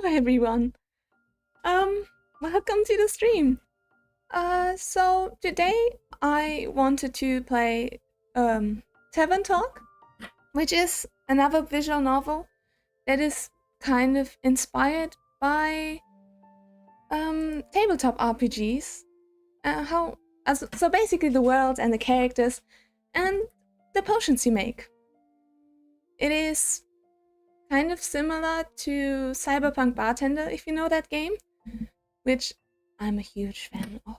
Hello everyone. Welcome to the stream. So today I wanted to play Tavern Talk, which is another visual novel that is kind of inspired by tabletop RPGs. So basically the world and the characters and the potions you make. It is kind of similar to Cyberpunk Bartender, if you know that game, which I'm a huge fan of.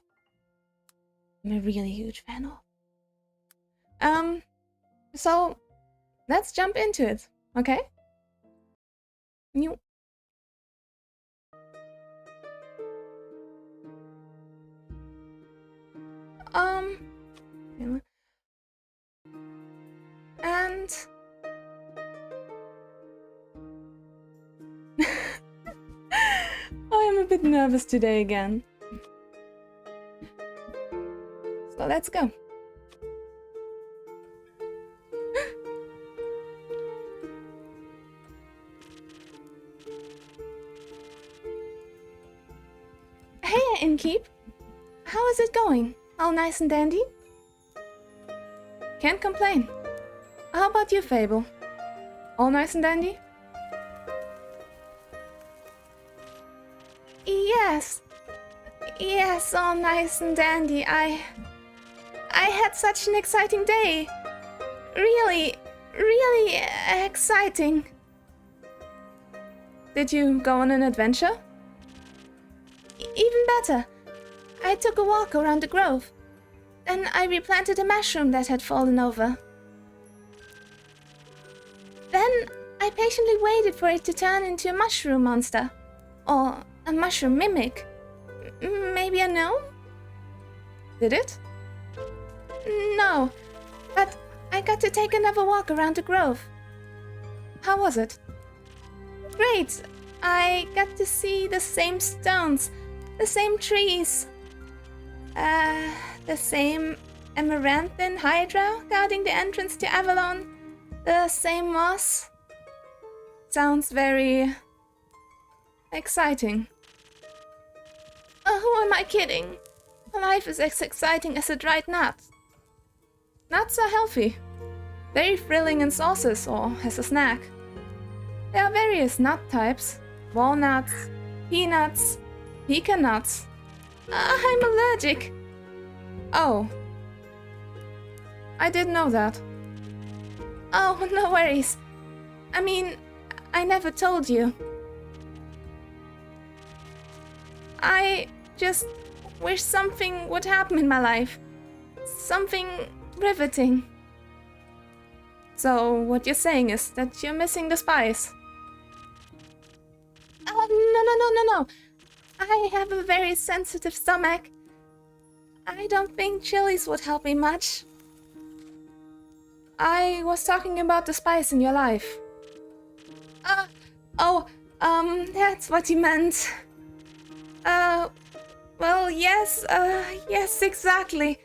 I'm a really huge fan of. So let's jump into it, okay? New. And I'm a bit nervous today again. So let's go. Hey, Innkeep. How is it going? All nice and dandy? Can't complain. How about you, Fable? All nice and dandy? Yes, all nice and dandy. I had such an exciting day. Really exciting. Did you go on an adventure? Even better. I took a walk around the grove. Then I replanted a mushroom that had fallen over. Then I patiently waited for it to turn into a mushroom monster. Or a mushroom mimic. Maybe a gnome? Did it? No, but I got to take another walk around the grove. How was it? Great! I got to see the same stones, the same trees, the same amaranthine hydra guarding the entrance to Avalon, the same moss. Sounds very exciting. Who am I kidding? Life is as exciting as a dried nut. Nuts are healthy, very thrilling in sauces or as a snack. There are various nut types: walnuts, peanuts, pecan nuts. I'm allergic. Oh. I didn't know that. Oh, no worries. I mean, I never told you. I just wish something would happen in my life. Something riveting. So, what you're saying is that you're missing the spice? Oh, no. I have a very sensitive stomach. I don't think chilies would help me much. I was talking about the spice in your life. That's what you meant. Well, yes, exactly.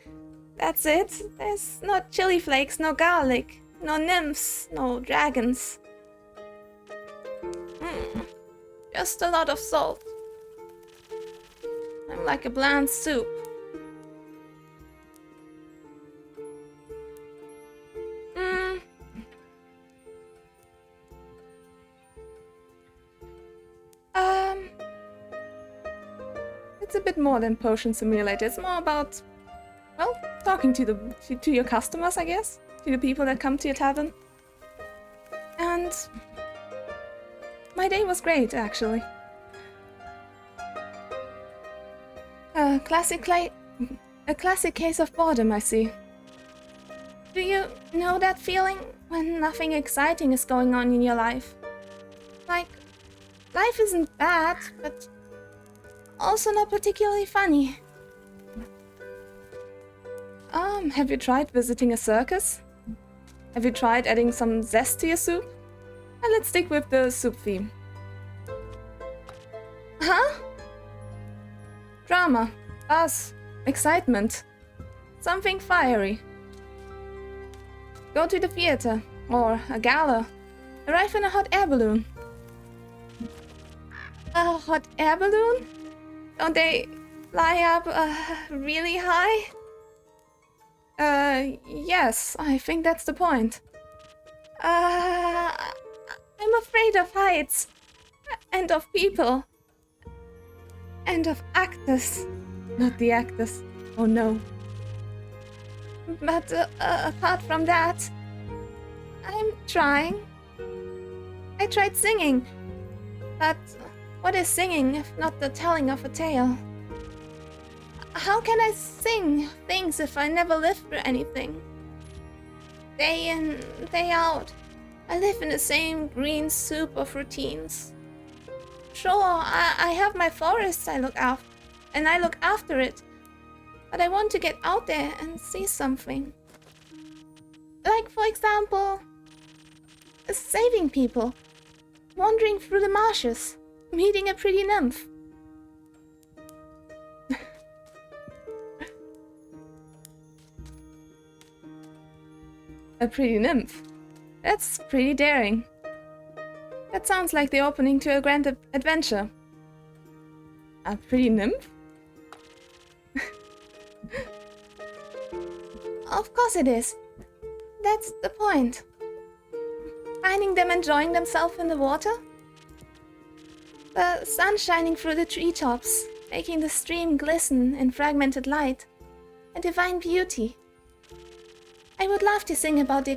That's it. There's no chili flakes, no garlic, no nymphs, no dragons. Just a lot of salt. I'm like a bland soup. It's a bit more than Potion Simulator. It's more about, well, talking to your customers, I guess, to the people that come to your tavern. And my day was great, actually. A classic case of boredom, I see. Do you know that feeling when nothing exciting is going on in your life? Like, life isn't bad, but also not particularly funny. Have you tried visiting a circus? Have you tried adding some zest to your soup? Let's stick with the soup theme. Huh? Drama, buzz, excitement. Something fiery. Go to the theater, or a gala. Arrive in a hot air balloon. A hot air balloon? Don't they fly up really high? Yes, I think that's the point. I'm afraid of heights. And of people. And of actors. Not the actors. Oh no. But apart from that, I'm trying. I tried singing. But what is singing if not the telling of a tale? How can I sing things if I never live through anything? Day in, day out, I live in the same green soup of routines. Sure, I have my forests I look after, and I look after it. But I want to get out there and see something. Like, for example, saving people, wandering through the marshes, meeting a pretty nymph. A pretty nymph? That's pretty daring. That sounds like the opening to a grand adventure. A pretty nymph? Of course it is. That's the point. Finding them enjoying themselves in the water. The sun shining through the treetops, making the stream glisten in fragmented light. A divine beauty. I would love to sing about the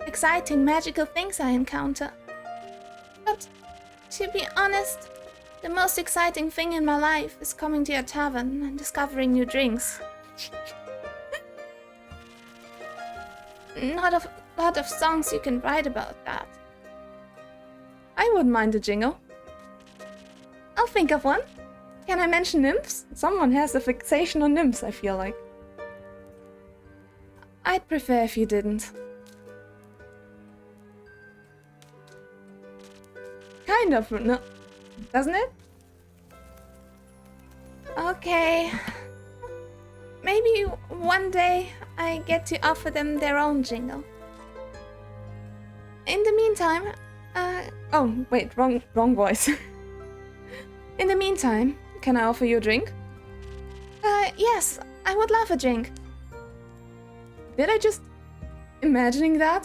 exciting magical things I encounter. But, to be honest, the most exciting thing in my life is coming to a tavern and discovering new drinks. Not a lot of songs you can write about that. I wouldn't mind a jingle. I'll think of one. Can I mention nymphs? Someone has a fixation on nymphs, I feel like. I'd prefer if you didn't. Kind of, no, doesn't it? Okay. Maybe one day I get to offer them their own jingle. In the meantime, oh wait, wrong voice. In the meantime, can I offer you a drink? Yes, I would love a drink. Did I just imagining that?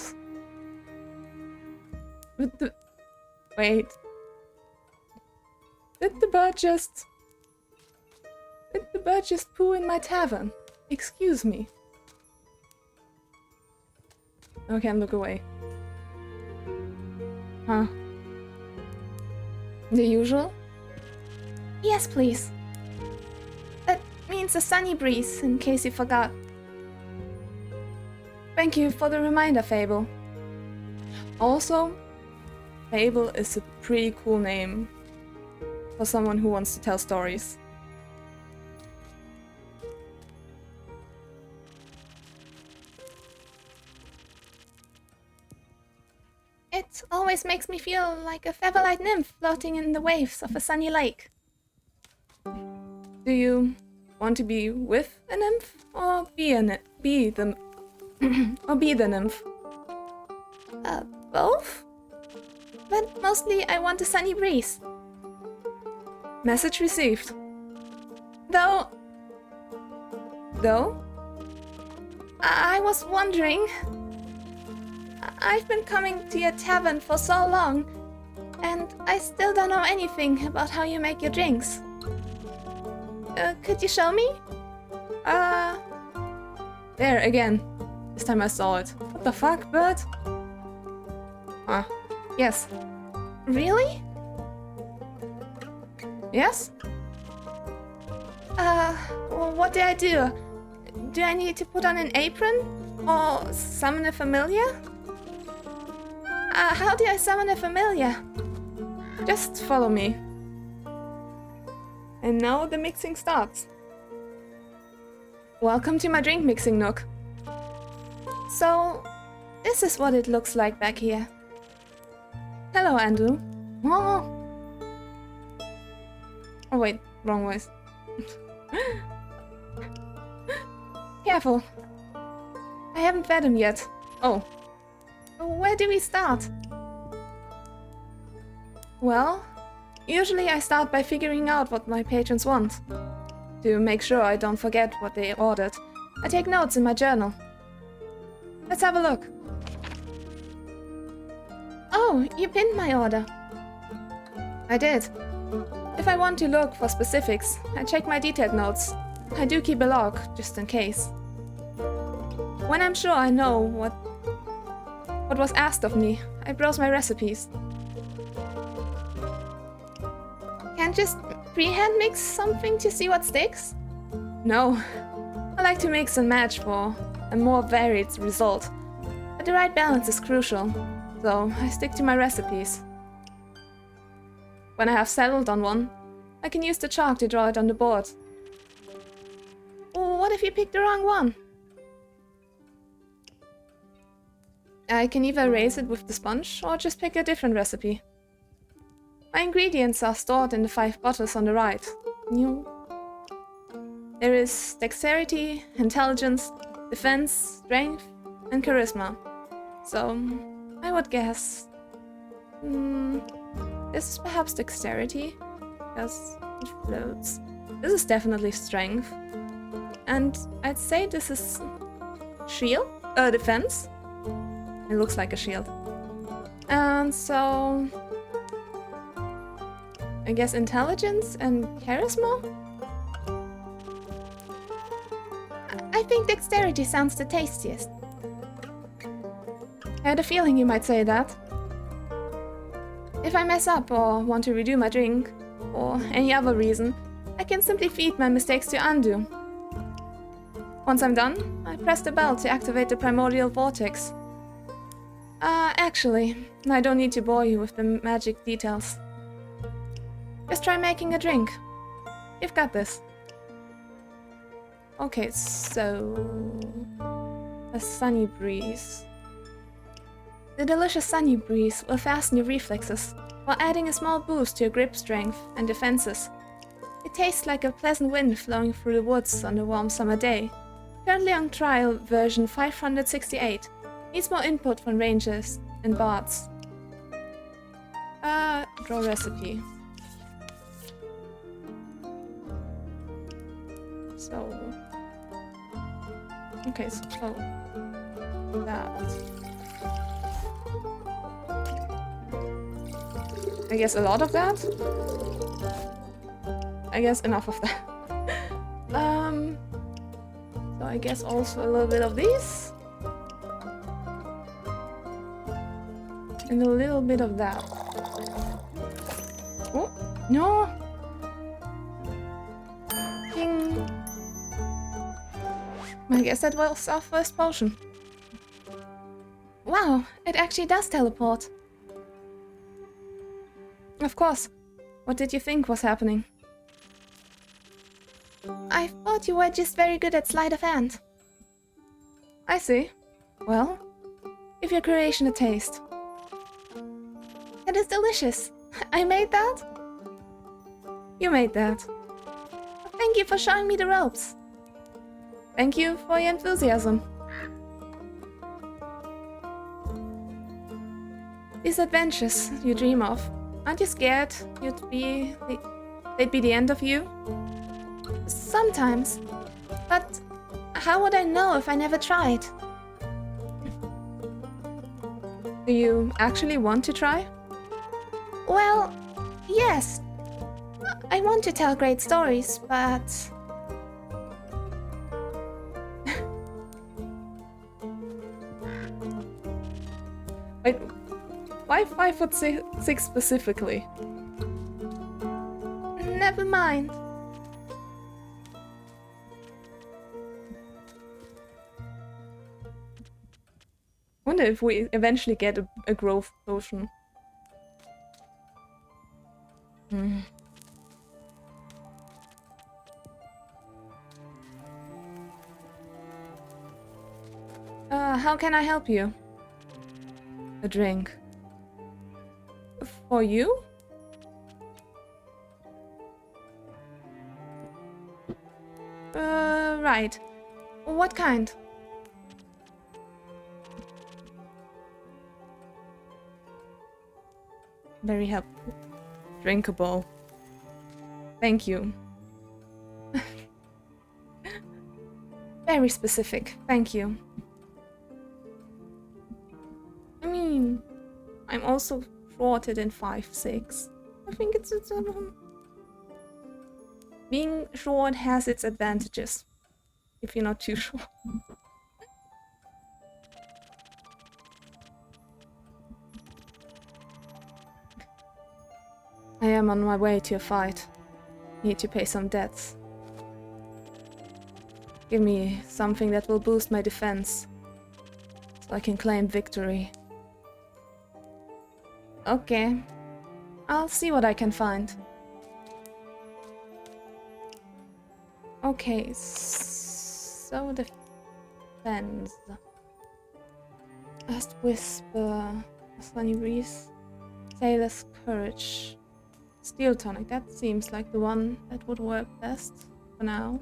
With the... Wait. Did the bird just poo in my tavern? Excuse me. I can't look away. Huh. The usual? Yes, please. That means a sunny breeze, in case you forgot. Thank you for the reminder, Fable. Also, Fable is a pretty cool name for someone who wants to tell stories. It always makes me feel like a feather-light nymph floating in the waves of a sunny lake. Do you want to be with a nymph or be the nymph? Both? But mostly I want a sunny breeze. Message received. Though? I was wondering... I've been coming to your tavern for so long, and I still don't know anything about how you make your drinks. Could you show me? There, again. This time I saw it. What the fuck, bird? Huh. Yes. Really? Yes? What do I do? Do I need to put on an apron? Or summon a familiar? How do I summon a familiar? Just follow me. And now the mixing starts. Welcome to my drink mixing nook. So, this is what it looks like back here. Hello, Andrew. Oh, wait, wrong voice. Careful. I haven't fed him yet. Oh. Where do we start? Well, Usually I start by figuring out what my patrons want. To make sure I don't forget what they ordered, I take notes in my journal. Let's have a look. Oh, you pinned my order. I did. If I want to look for specifics, I check my detailed notes. I do keep a log, just in case. When I'm sure I know what was asked of me, I browse my recipes. Can't just freehand mix something to see what sticks? No. I like to mix and match for a more varied result, but the right balance is crucial, so I stick to my recipes. When I have settled on one, I can use the chalk to draw it on the board. What if you picked the wrong one? I can either erase it with the sponge or just pick a different recipe. My ingredients are stored in the 5 bottles on the right. There is dexterity, intelligence, defense, strength, and charisma. So, I would guess... this is perhaps dexterity, because it floats. This is definitely strength. And I'd say this is... shield? Defense? It looks like a shield. And so... I guess intelligence and charisma? I think dexterity sounds the tastiest. I had a feeling you might say that. If I mess up or want to redo my drink, or any other reason, I can simply feed my mistakes to undo. Once I'm done, I press the bell to activate the primordial vortex. Actually, I don't need to bore you with the magic details. Just try making a drink. You've got this. Okay, so... a sunny breeze. The delicious sunny breeze will fasten your reflexes, while adding a small boost to your grip strength and defenses. It tastes like a pleasant wind flowing through the woods on a warm summer day. Currently on trial version 568. Needs more input from rangers and bards. Draw recipe. So... okay, so... that... I guess a lot of that? I guess enough of that. So I guess also a little bit of this. And a little bit of that. Oh, no! Ding! I guess that was our first potion. Wow, it actually does teleport. Of course. What did you think was happening? I thought you were just very good at sleight of hand. I see. Well, give your creation a taste. It is delicious. I made that? You made that. Thank you for showing me the ropes. Thank you for your enthusiasm. These adventures you dream of, aren't you scared they'd be the end of you? Sometimes. But how would I know if I never tried? Do you actually want to try? Well, yes. I want to tell great stories, but... Wait, why 5'6" specifically? Never mind. Wonder if we eventually get a growth potion. How can I help you? A drink. For you? Right. What kind? Very helpful. Drinkable. Thank you. Very specific. Thank you. I mean, I'm also shorter than 5'6". I think it's being short has its advantages. If you're not too short. I am on my way to a fight. Need to pay some debts. Give me something that will boost my defense, so I can claim victory. Okay. I'll see what I can find. Okay, so defense. Last whisper, a sunny breeze, sailor's courage, steel tonic. That seems like the one that would work best for now.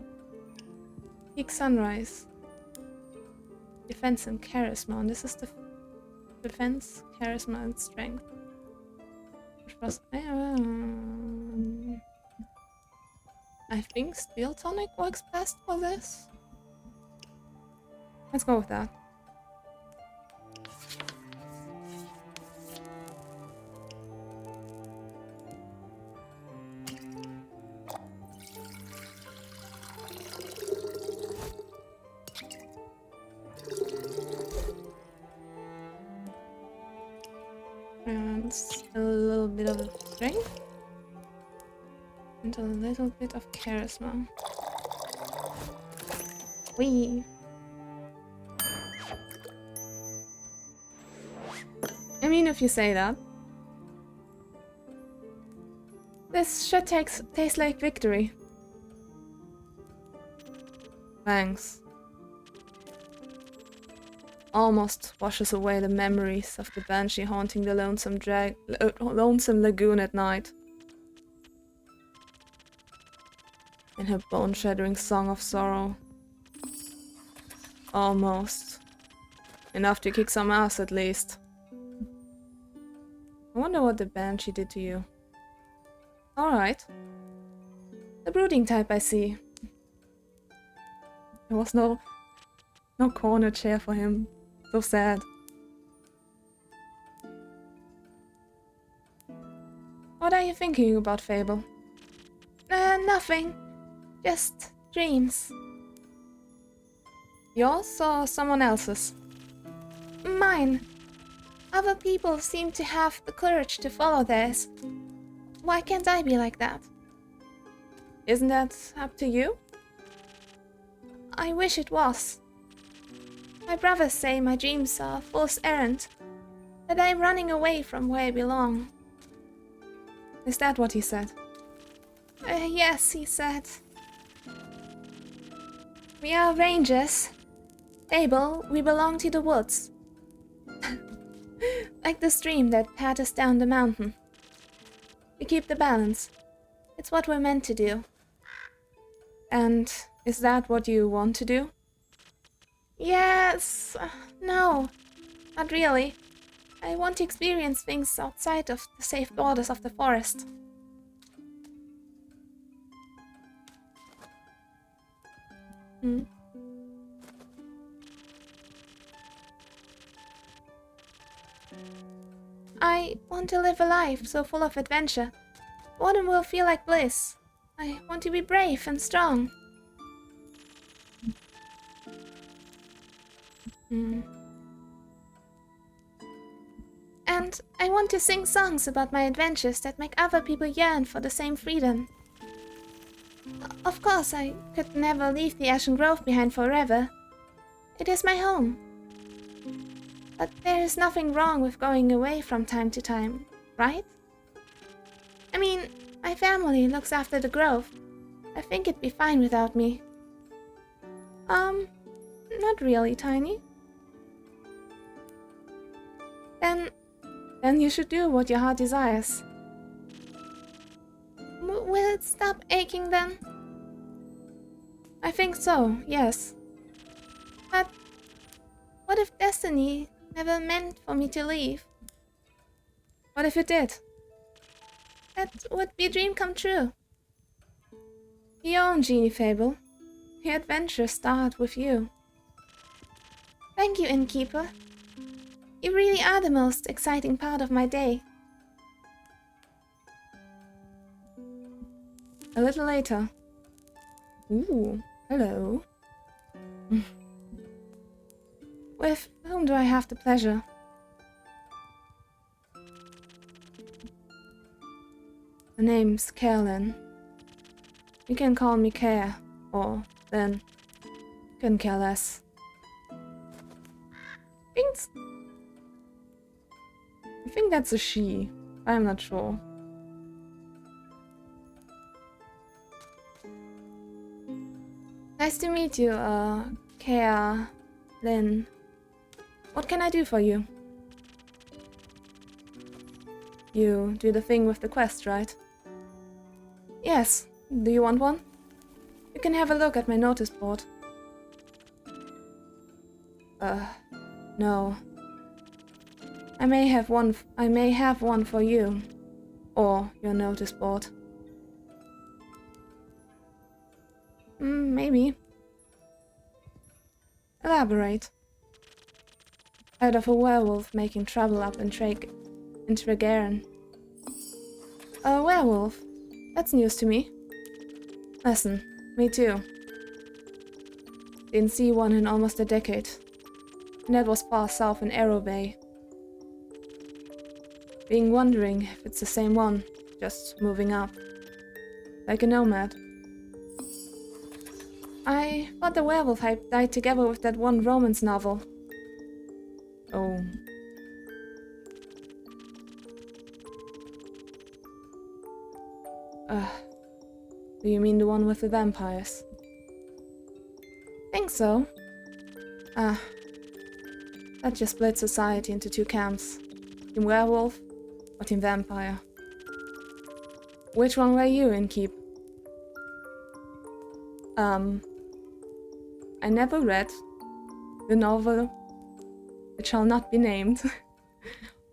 Peak sunrise, defense and charisma. And this is the defense, charisma, and strength. Which was I think steel tonic works best for this. Let's go with that. And a little bit of strength. And a little bit of charisma. Whee! I mean, if you say that. This should taste like victory. Thanks. Almost washes away the memories of the banshee haunting the lonesome lagoon at night. In her bone-shattering song of sorrow. Almost. Enough to kick some ass, at least. I wonder what the banshee did to you. Alright. The brooding type, I see. There was no corner chair for him. So sad. What are you thinking about, Fable? Nothing. Just dreams. Yours or someone else's? Mine. Other people seem to have the courage to follow theirs. Why can't I be like that? Isn't that up to you? I wish it was. My brothers say my dreams are fool's errand, that I'm running away from where I belong. Is that what he said? Yes, he said. We are rangers. Fable, we belong to the woods. Like the stream that patters down the mountain. We keep the balance. It's what we're meant to do. And is that what you want to do? Yes. No. Not really. I want to experience things outside of the safe borders of the forest. I want to live a life so full of adventure. Autumn will feel like bliss. I want to be brave and strong. And I want to sing songs about my adventures that make other people yearn for the same freedom. Of course, I could never leave the Ashen Grove behind forever. It is my home. But there is nothing wrong with going away from time to time, right? I mean, my family looks after the grove. I think it'd be fine without me. Not really, Tiny. Then you should do what your heart desires. Will it stop aching then? I think so, yes. But what if destiny never meant for me to leave? What if it did? That would be a dream come true. Your own genie fable. Your adventures start with you. Thank you, innkeeper. You really are the most exciting part of my day. A little later. Ooh, hello. With whom do I have the pleasure? The name's Carolyn. You can call me Care, or then couldn't care less. Thanks. I think that's a she. I'm not sure. Nice to meet you, Care Lynn. What can I do for you? You do the thing with the quest, right? Yes. Do you want one? You can have a look at my notice board. No. I may have one for you. Or your notice board. Maybe. Elaborate. Heard of a werewolf making trouble up in Tregaron. A werewolf? That's news to me. Listen, me too. Didn't see one in almost a decade. And that was far south in Arrow Bay. Being wondering if it's the same one, just moving up. Like a nomad. I thought the werewolf hype died together with that one romance novel. Oh. Do you mean the one with the vampires? Think so. That just split society into two camps. Team werewolf or team vampire. Which one were you in, Keep? I never read the novel, which shall not be named,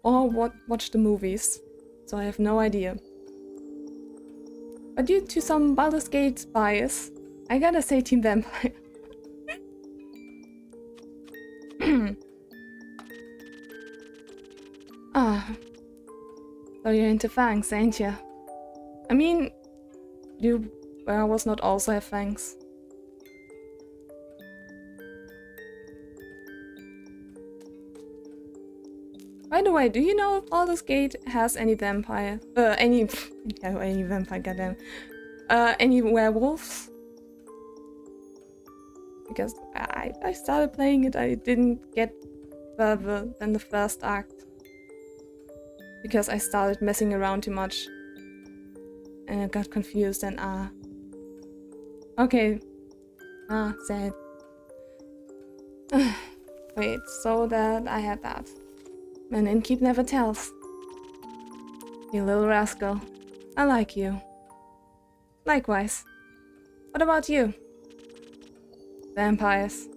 or watched the movies, so I have no idea. But due to some Baldur's Gate bias, I gotta say Team Vampire. So you're into fangs, ain't ya? I mean, do werewolves not also have fangs? By the way, do you know if Baldur's Gate has any vampire? Any vampire, goddamn. Any werewolves? Because I started playing it, I didn't get further than the first act. Because I started messing around too much. And I got confused and okay. Sad. Wait, so that I had that. An innkeep never tells. You little rascal. I like you. Likewise. What about you? Vampires.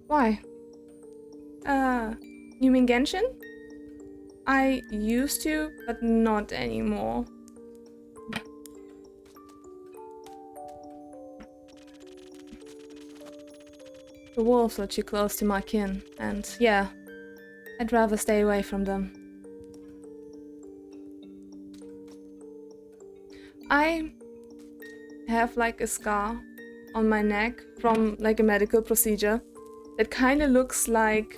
Why? You mean Genshin? I used to, but not anymore. The wolves are too close to my kin, and yeah, I'd rather stay away from them. I have like a scar on my neck from like a medical procedure that kind of looks like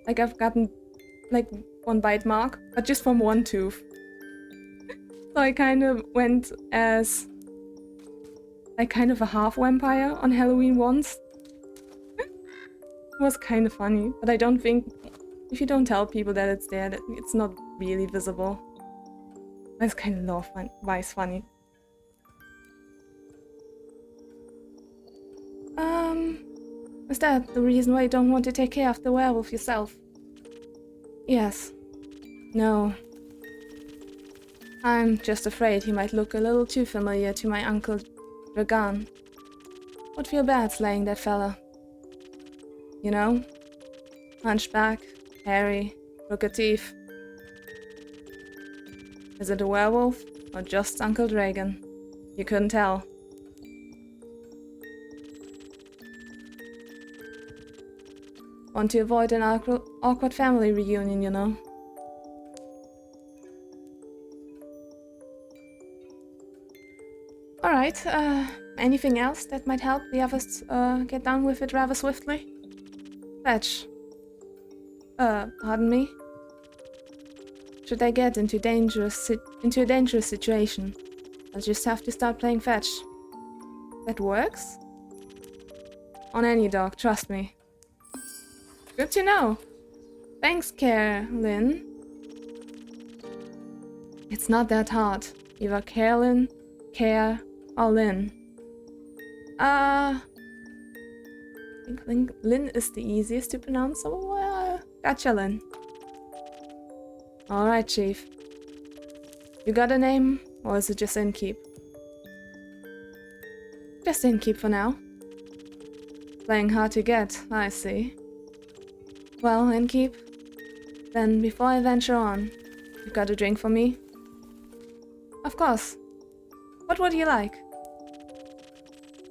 like I've gotten like one bite mark, but just from one tooth. So I kind of went as like kind of a half vampire on Halloween once. It was kind of funny, but I don't think if you don't tell people that it's there, that it's not really visible. That's kind of low-wise funny. Is that the reason why you don't want to take care of the werewolf yourself? Yes. No. I'm just afraid he might look a little too familiar to my uncle Dragan. Would feel bad slaying that fella. You know? Hunchback, hairy, crooked teeth. Is it a werewolf or just Uncle Dragon? You couldn't tell. Want to avoid an awkward family reunion, you know. Alright, anything else that might help the others get done with it rather swiftly? Fetch. Pardon me? Should I get into a dangerous situation, I'll just have to start playing fetch. That works? On any dog, trust me. Good to know. Thanks, Carolyn. It's not that hard. Either Carolyn, Care, or Lynn. I think Lynn is the easiest to pronounce, so gotcha, Lynn. Alright, Chief. You got a name, or is it just Innkeep? Just Innkeep for now. Playing hard to get, I see. Well, Innkeep, then before I venture on, you got a drink for me? Of course. What would you like?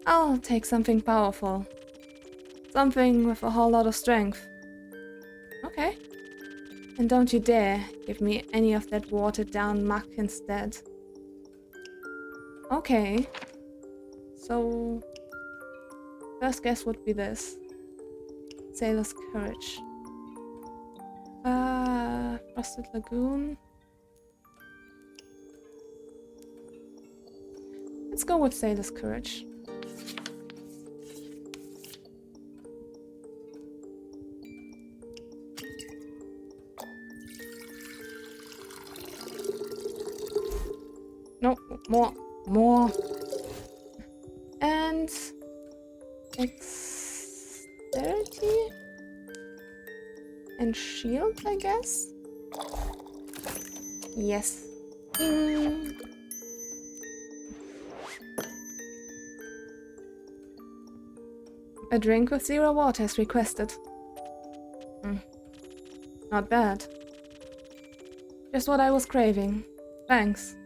I'll take something powerful. Something with a whole lot of strength. Okay. And don't you dare give me any of that watered-down muck instead. Okay. So... first guess would be this. Sailor's Courage. Frosted Lagoon. Let's go with Sailor's Courage. No, more. And dexterity and shield, I guess. Yes. A drink with 0 water is requested. Not bad. Just what I was craving. Thanks.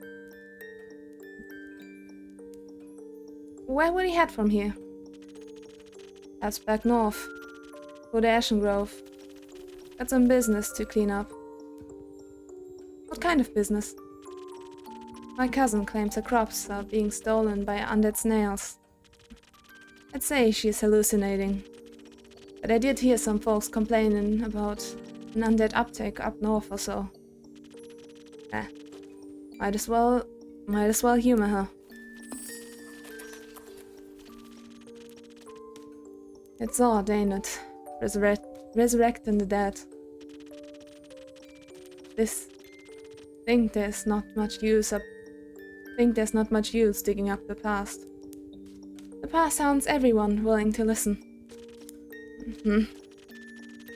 Where would he head from here? Perhaps back north. Through the Ashen Grove. Got some business to clean up. What kind of business? My cousin claims her crops are being stolen by undead snails. I'd say she's hallucinating. But I did hear some folks complaining about an undead uptake up north or so. Might as well humor her. It's odd, ain't it? Resurrecting the dead. Think there's not much use digging up the past. The past hounds everyone willing to listen.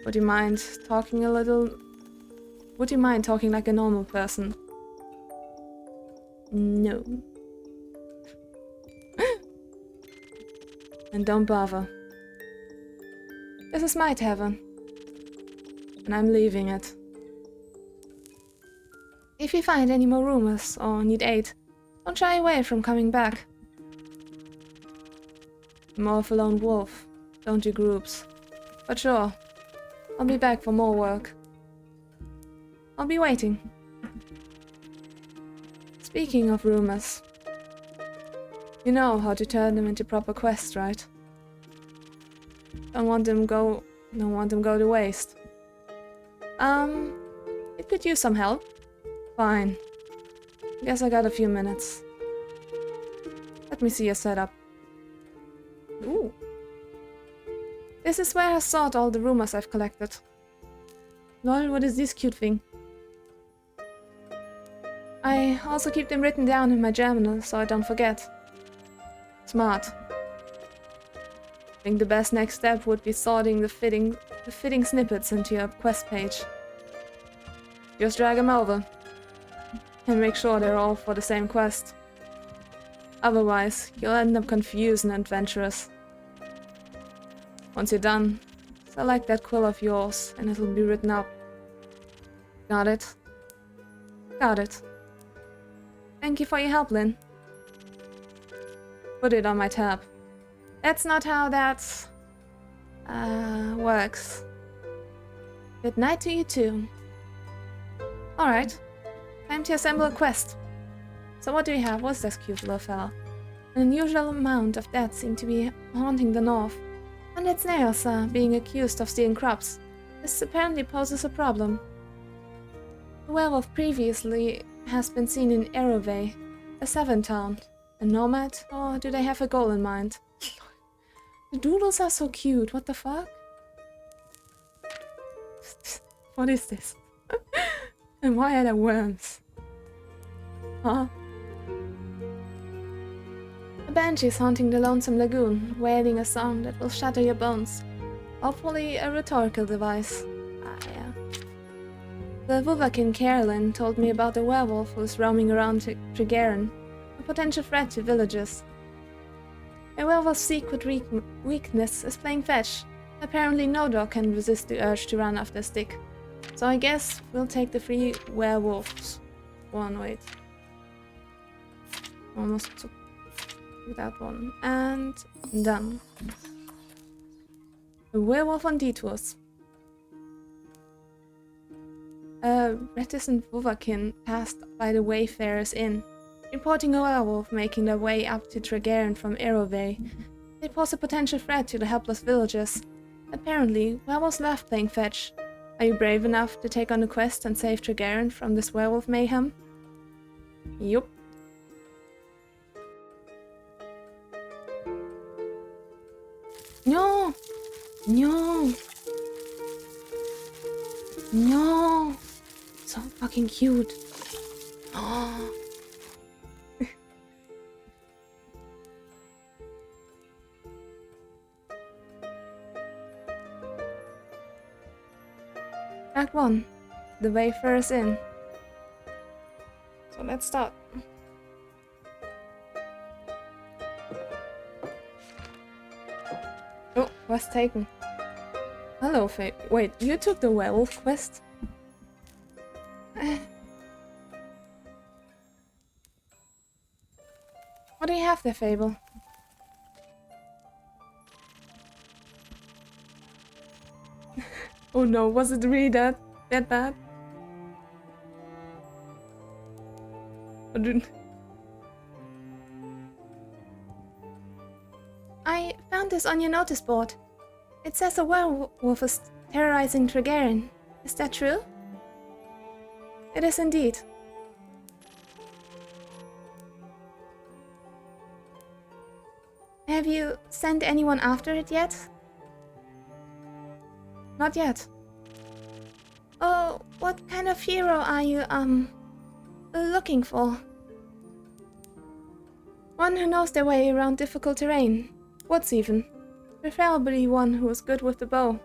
Would you mind talking like a normal person? No. And don't bother. This is my tavern. And I'm leaving it. If you find any more rumors or need aid, don't shy away from coming back. More of a lone wolf, don't do groups. But sure, I'll be back for more work. I'll be waiting. Speaking of rumors, you know how to turn them into proper quests, right? Don't want them go to waste. It could use some help. Fine. Guess I got a few minutes. Let me see your setup. Ooh. This is where I sort all the rumors I've collected. Lol, what is this cute thing? I also keep them written down in my journal so I don't forget. Smart. I think the best next step would be sorting the fitting snippets into your quest page. Just drag them over. And make sure they're all for the same quest. Otherwise, you'll end up confused and adventurous. Once you're done, Select that quill of yours and it'll be written up. Got it. Got it. Thank you for your help, Lynn. Put it on my tab. That's not how that works. Good night to you too. Alright. Time to assemble a quest. So what do we have? What's this cute little fella? An unusual amount of death seem to be haunting the north. And its snails are being accused of stealing crops. This apparently poses a problem. The werewolf previously has been seen in Arroway, a Tavern town. A nomad? Or do they have a goal in mind? The doodles are so cute, what the fuck? What is this? And why are there worms? Huh? A banshee is haunting the lonesome lagoon, wailing a song that will shatter your bones. Hopefully a rhetorical device. Ah, yeah. The Vuvakin Carolyn told me about a werewolf who is roaming around Trigaran, a potential threat to villagers. A werewolf's secret weakness is playing fetch. Apparently no dog can resist the urge to run after a stick. So I guess we'll take the 3 werewolves. Wait. Almost took that one. And done. A werewolf on detours. A reticent Vuvakin passed by the Wayfarers Inn, reporting a werewolf making their way up to Tregaran from Arroway. They pose a potential threat to the helpless villagers. Apparently, werewolves love playing fetch. Are you brave enough to take on the quest and save Tregaran from this werewolf mayhem? Yup. No! No! No! So fucking cute. Oh. Act 1. The Wayfarers Inn. So let's start. Oh, quest taken. Hello, Faye. Wait, you took the werewolf quest? What do you have there, Fable? Oh no, was it really that bad? I found this on your notice board. It says a werewolf is terrorizing Tregaran. Is that true? It is indeed. Have you sent anyone after it yet? Not yet. Oh, what kind of hero are you, looking for? One who knows their way around difficult terrain. Woods even. Preferably one who is good with the bow.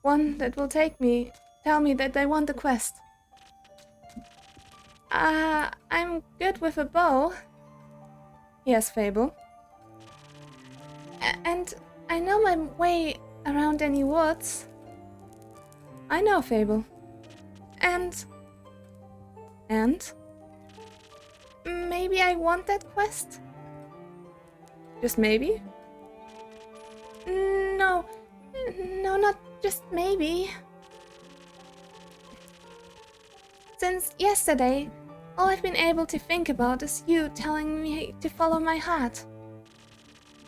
One that will tell me that they want the quest. I'm good with a bow. Yes, Fable. And I know my way around any woods. I know, Fable. And maybe I want that quest? Just maybe? No, not just maybe. Since yesterday, all I've been able to think about is you telling me to follow my heart.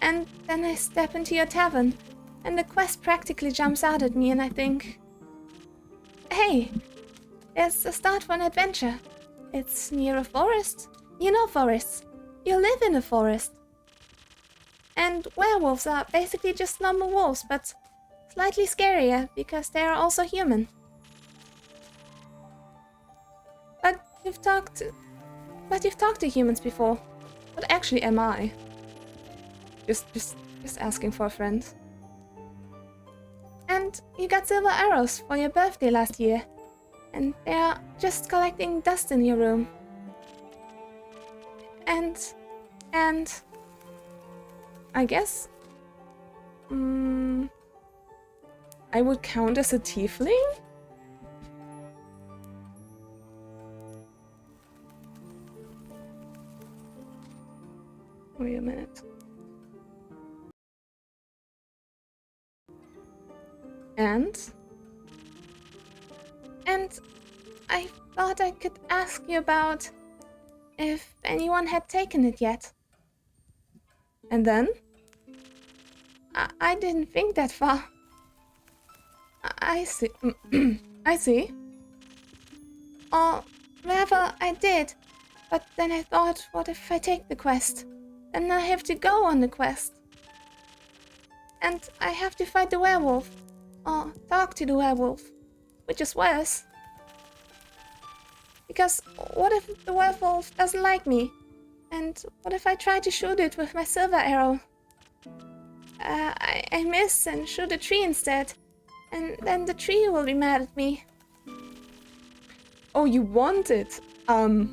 And then I step into your tavern, and the quest practically jumps out at me and I think, hey, there's a start for an adventure. It's near a forest. You know forests. You live in a forest. And werewolves are basically just normal wolves, but slightly scarier because they are also human. But you've talked to humans before. What actually am I? Just asking for a friend. And you got silver arrows for your birthday last year. And they are just collecting dust in your room. And I guess I would count as a tiefling? Wait a minute. And I thought I could ask you about if anyone had taken it yet. And then? I didn't think that far. I see. I see. Or rather, I did. But then I thought, what if I take the quest? Then I have to go on the quest. And I have to fight the werewolf. Or talk to the werewolf. Which is worse. Because what if the werewolf doesn't like me? And what if I try to shoot it with my silver arrow? I miss and shoot a tree instead. And then the tree will be mad at me. Oh, you want it? The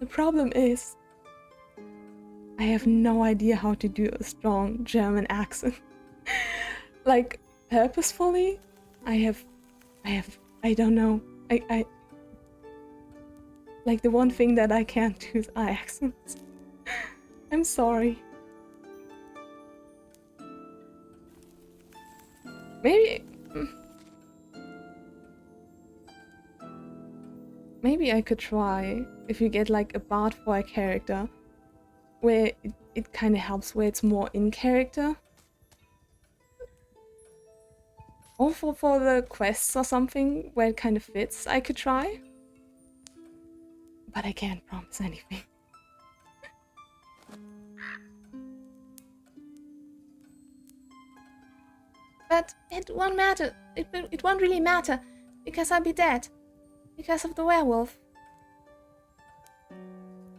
problem is, I have no idea how to do a strong German accent. Like, purposefully, I don't know. Like, the one thing that I can't do is eye accents. I'm sorry. Maybe I could try if you get like a bard for a character where it kind of helps where it's more in character. Or for the quests or something where it kind of fits, I could try. But I can't promise anything. But it won't matter. It won't really matter because I'll be dead. Because of the werewolf.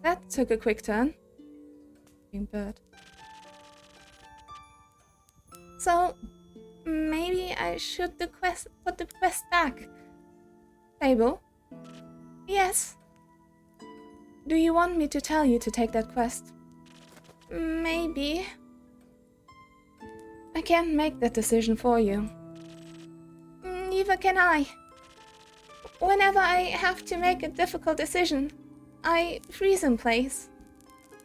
That took a quick turn. Bird. So maybe I should put the quest back. Fable? Yes. Do you want me to tell you to take that quest? Maybe. I can't make that decision for you. Neither can I. Whenever I have to make a difficult decision, I freeze in place.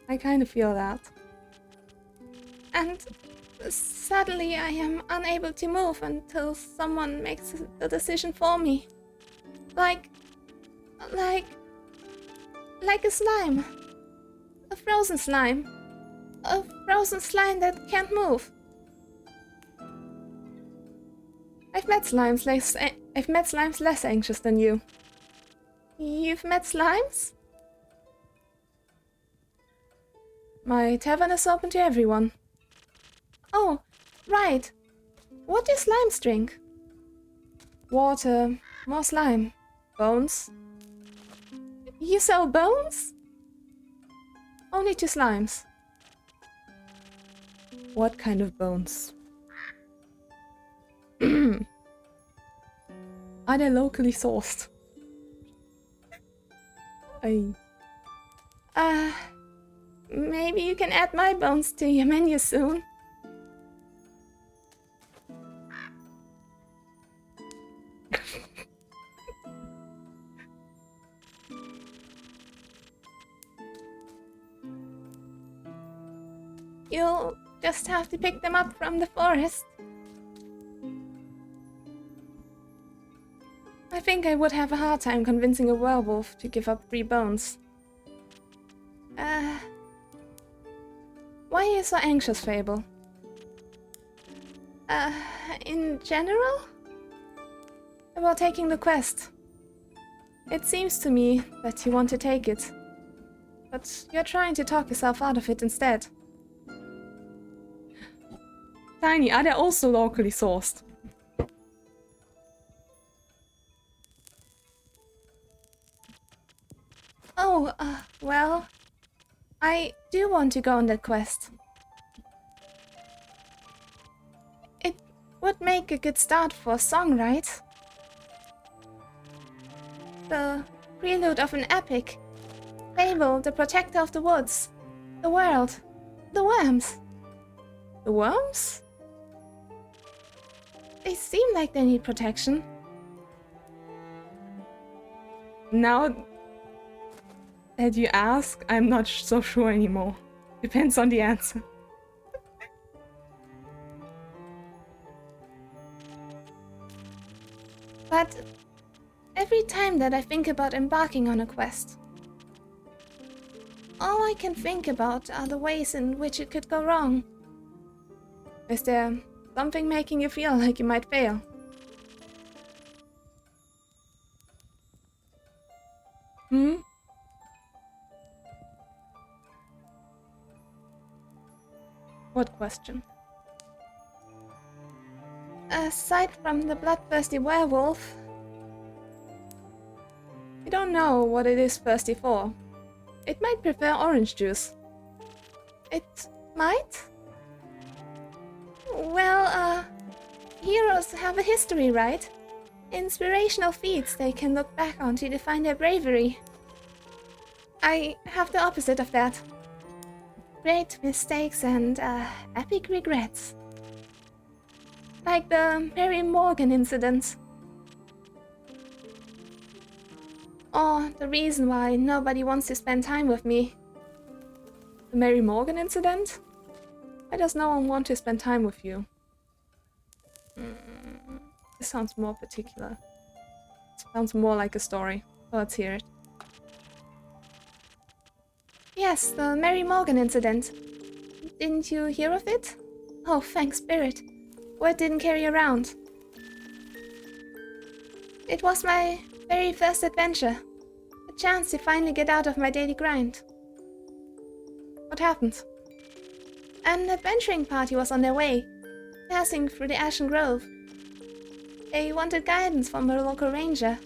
I kind of feel that. And suddenly I am unable to move until someone makes the decision for me. Like a slime. A frozen slime. A frozen slime that can't move. I've met slimes less anxious than you. You've met slimes? My tavern is open to everyone. Oh, right. What do slimes drink? Water, more slime, bones. You sell bones? Only to slimes. What kind of bones? Are they locally sourced? Maybe you can add my bones to your menu soon. You'll just have to pick them up from the forest. I think I would have a hard time convincing a werewolf to give up 3 bones. Why are you so anxious, Fable? In general? About taking the quest. It seems to me that you want to take it. But you're trying to talk yourself out of it instead. Tiny, are they also locally sourced? Oh, well, I do want to go on that quest. It would make a good start for a song, right? The prelude of an epic. Fable, the protector of the woods. The world. The worms. The worms? They seem like they need protection. Now that you ask, I'm not so sure anymore. Depends on the answer. But every time that I think about embarking on a quest, all I can think about are the ways in which it could go wrong. Is there something making you feel like you might fail? What question? Aside from the bloodthirsty werewolf, I don't know what it is thirsty for. It might prefer orange juice. It might? Well, heroes have a history, right? Inspirational feats they can look back on to define their bravery. I have the opposite of that. Great mistakes and, epic regrets. Like the Mary Morgan incident. Or the reason why nobody wants to spend time with me. The Mary Morgan incident? Why does no one want to spend time with you? This sounds more particular. It sounds more like a story. Let's hear it. Yes, the Mary Morgan incident. Didn't you hear of it? Oh, thank Spirit. Word didn't carry around. It was my very first adventure. A chance to finally get out of my daily grind. What happened? An adventuring party was on their way, passing through the Ashen Grove. They wanted guidance from a local ranger.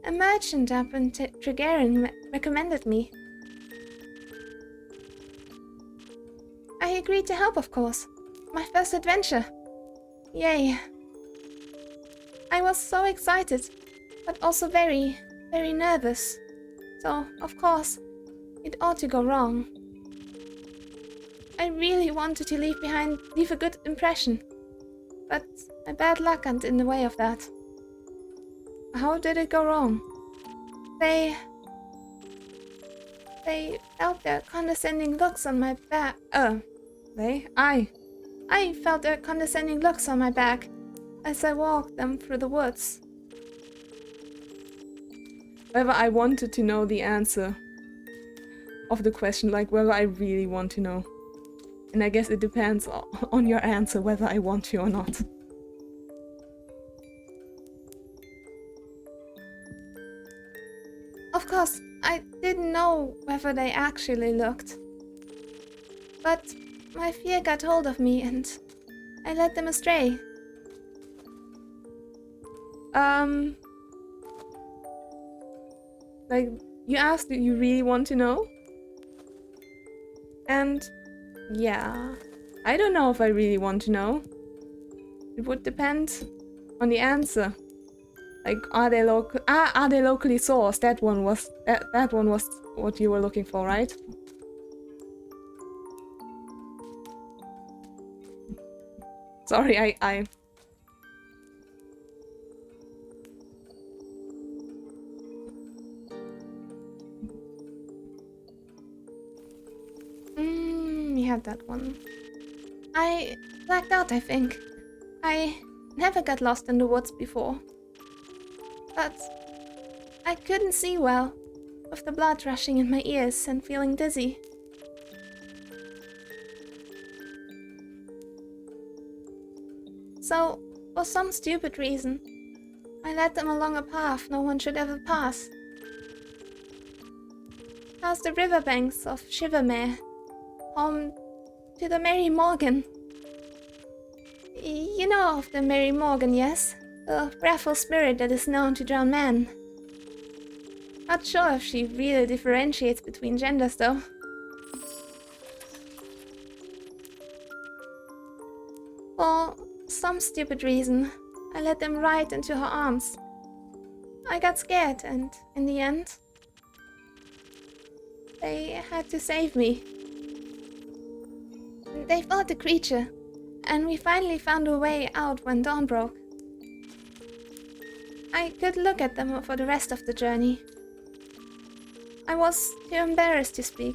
A merchant up in Tregarin recommended me. I agreed to help, of course. My first adventure. Yay. I was so excited, but also very, very nervous. So, of course, it ought to go wrong. I really wanted to leave a good impression, but my bad luck got in the way of that. How did it go wrong? They felt their condescending looks on my back. I felt their condescending looks on my back as I walked them through the woods. Whether I wanted to know the answer of the question, like whether I really want to know. And I guess it depends on your answer whether I want to or not. Of course, I didn't know whether they actually looked. But my fear got hold of me and I led them astray. Like, you asked, do you really want to know? And yeah, I don't know if I really want to know. It would depend on the answer. Like, are they locally sourced? That one was what you were looking for, right? Sorry, I we had that one. I blacked out, I think. I never got lost in the woods before. But I couldn't see well, with the blood rushing in my ears and feeling dizzy. So, for some stupid reason, I led them along a path no one should ever pass. Past the riverbanks of Shivermere, home to the Mary Morgan. You know of the Mary Morgan, yes? The wrathful spirit that is known to drown men. Not sure if she really differentiates between genders, though. For some stupid reason, I led them right into her arms. I got scared, and in the end, they had to save me. they fought the creature, and we finally found a way out when dawn broke. I could look at them for the rest of the journey. I was too embarrassed to speak.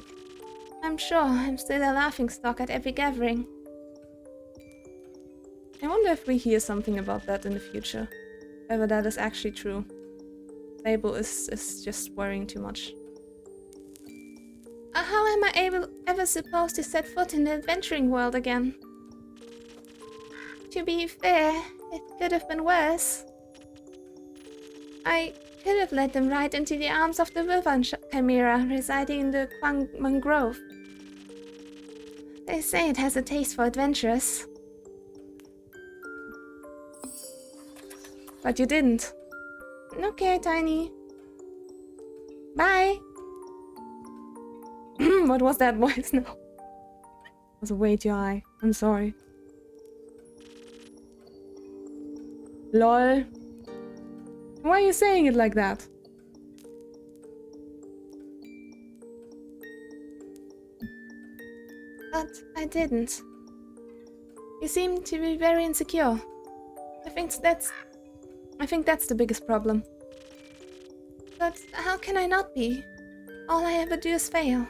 I'm sure I'm still a laughingstock at every gathering. I wonder if we hear something about that in the future. Whether that is actually true. Fable is just worrying too much. How am I ever supposed to set foot in the adventuring world again? To be fair, it could have been worse. I could have led them right into the arms of the Wyvern Chimera residing in the Kwang Mangrove. They say it has a taste for adventurers. But you didn't. Okay, Tiny. Bye. What was that voice now? It was way too high. I'm sorry. LOL. Why are you saying it like that? But I didn't. You seem to be very insecure. I think that's the biggest problem. But how can I not be? All I ever do is fail.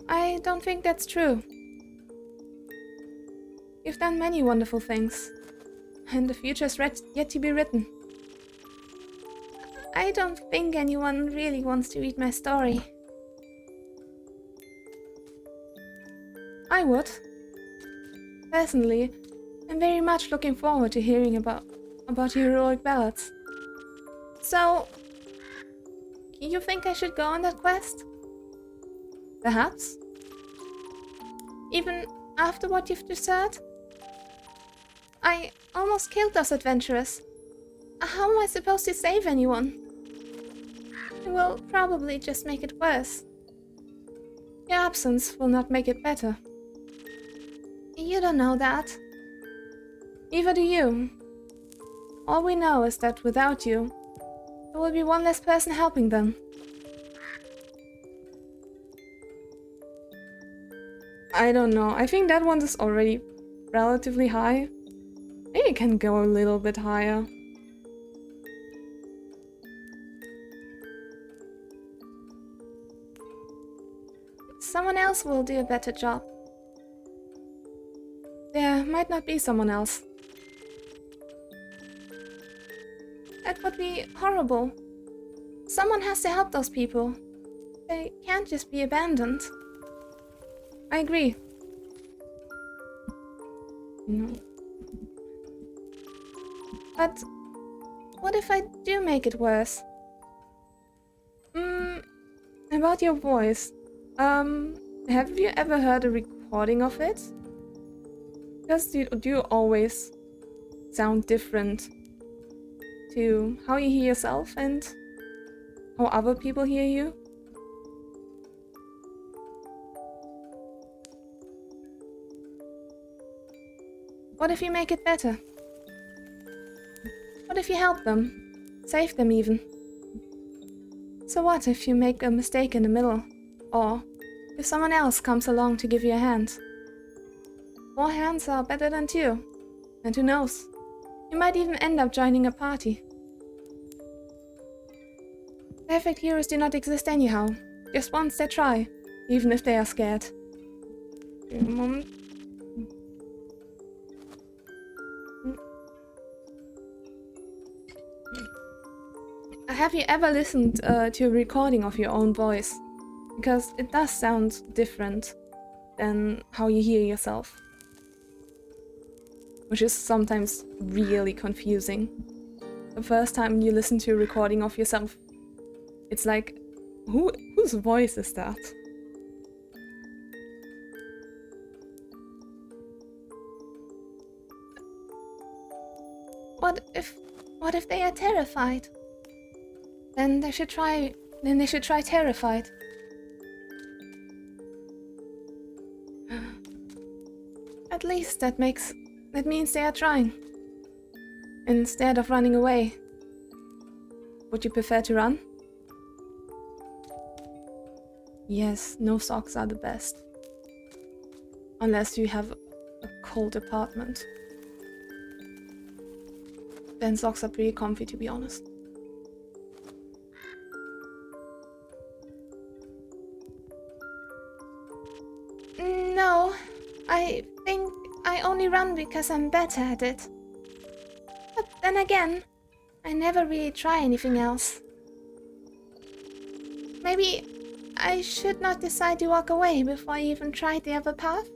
I don't think that's true. You've done many wonderful things, and the future's yet to be written. I don't think anyone really wants to read my story. I would. Personally, I'm very much looking forward to hearing about your heroic ballads. So, you think I should go on that quest? Perhaps. Even after what you've just said? I almost killed those adventurers. How am I supposed to save anyone? It will probably just make it worse. Your absence will not make it better. You don't know that. Neither do you. All we know is that without you, there will be one less person helping them. I don't know. I think that one is already relatively high. Maybe it can go a little bit higher. Someone else will do a better job. There might not be someone else. That would be horrible. Someone has to help those people. They can't just be abandoned. I agree. No. But what if I do make it worse? About your voice. Have you ever heard a recording of it? Because do you always sound different to how you hear yourself and how other people hear you? What if you make it better? What if you help them? Save them even? So what if you make a mistake in the middle? Or if someone else comes along to give you a hand? 4 hands are better than 2. And who knows? You might even end up joining a party. Perfect heroes do not exist anyhow. Just once they try, even if they are scared. Okay, a moment. Have you ever listened to a recording of your own voice? Because it does sound different than how you hear yourself. Which is sometimes really confusing. The first time you listen to a recording of yourself, it's like, whose voice is that? What if they are terrified? Then they should try terrified. At least that means they are trying. Instead of running away. Would you prefer to run? Yes, no socks are the best. Unless you have a cold apartment. Then socks are pretty comfy, to be honest. No, I think I only run because I'm better at it. But then again, I never really try anything else. Maybe I should not decide to walk away before I even tried the other path?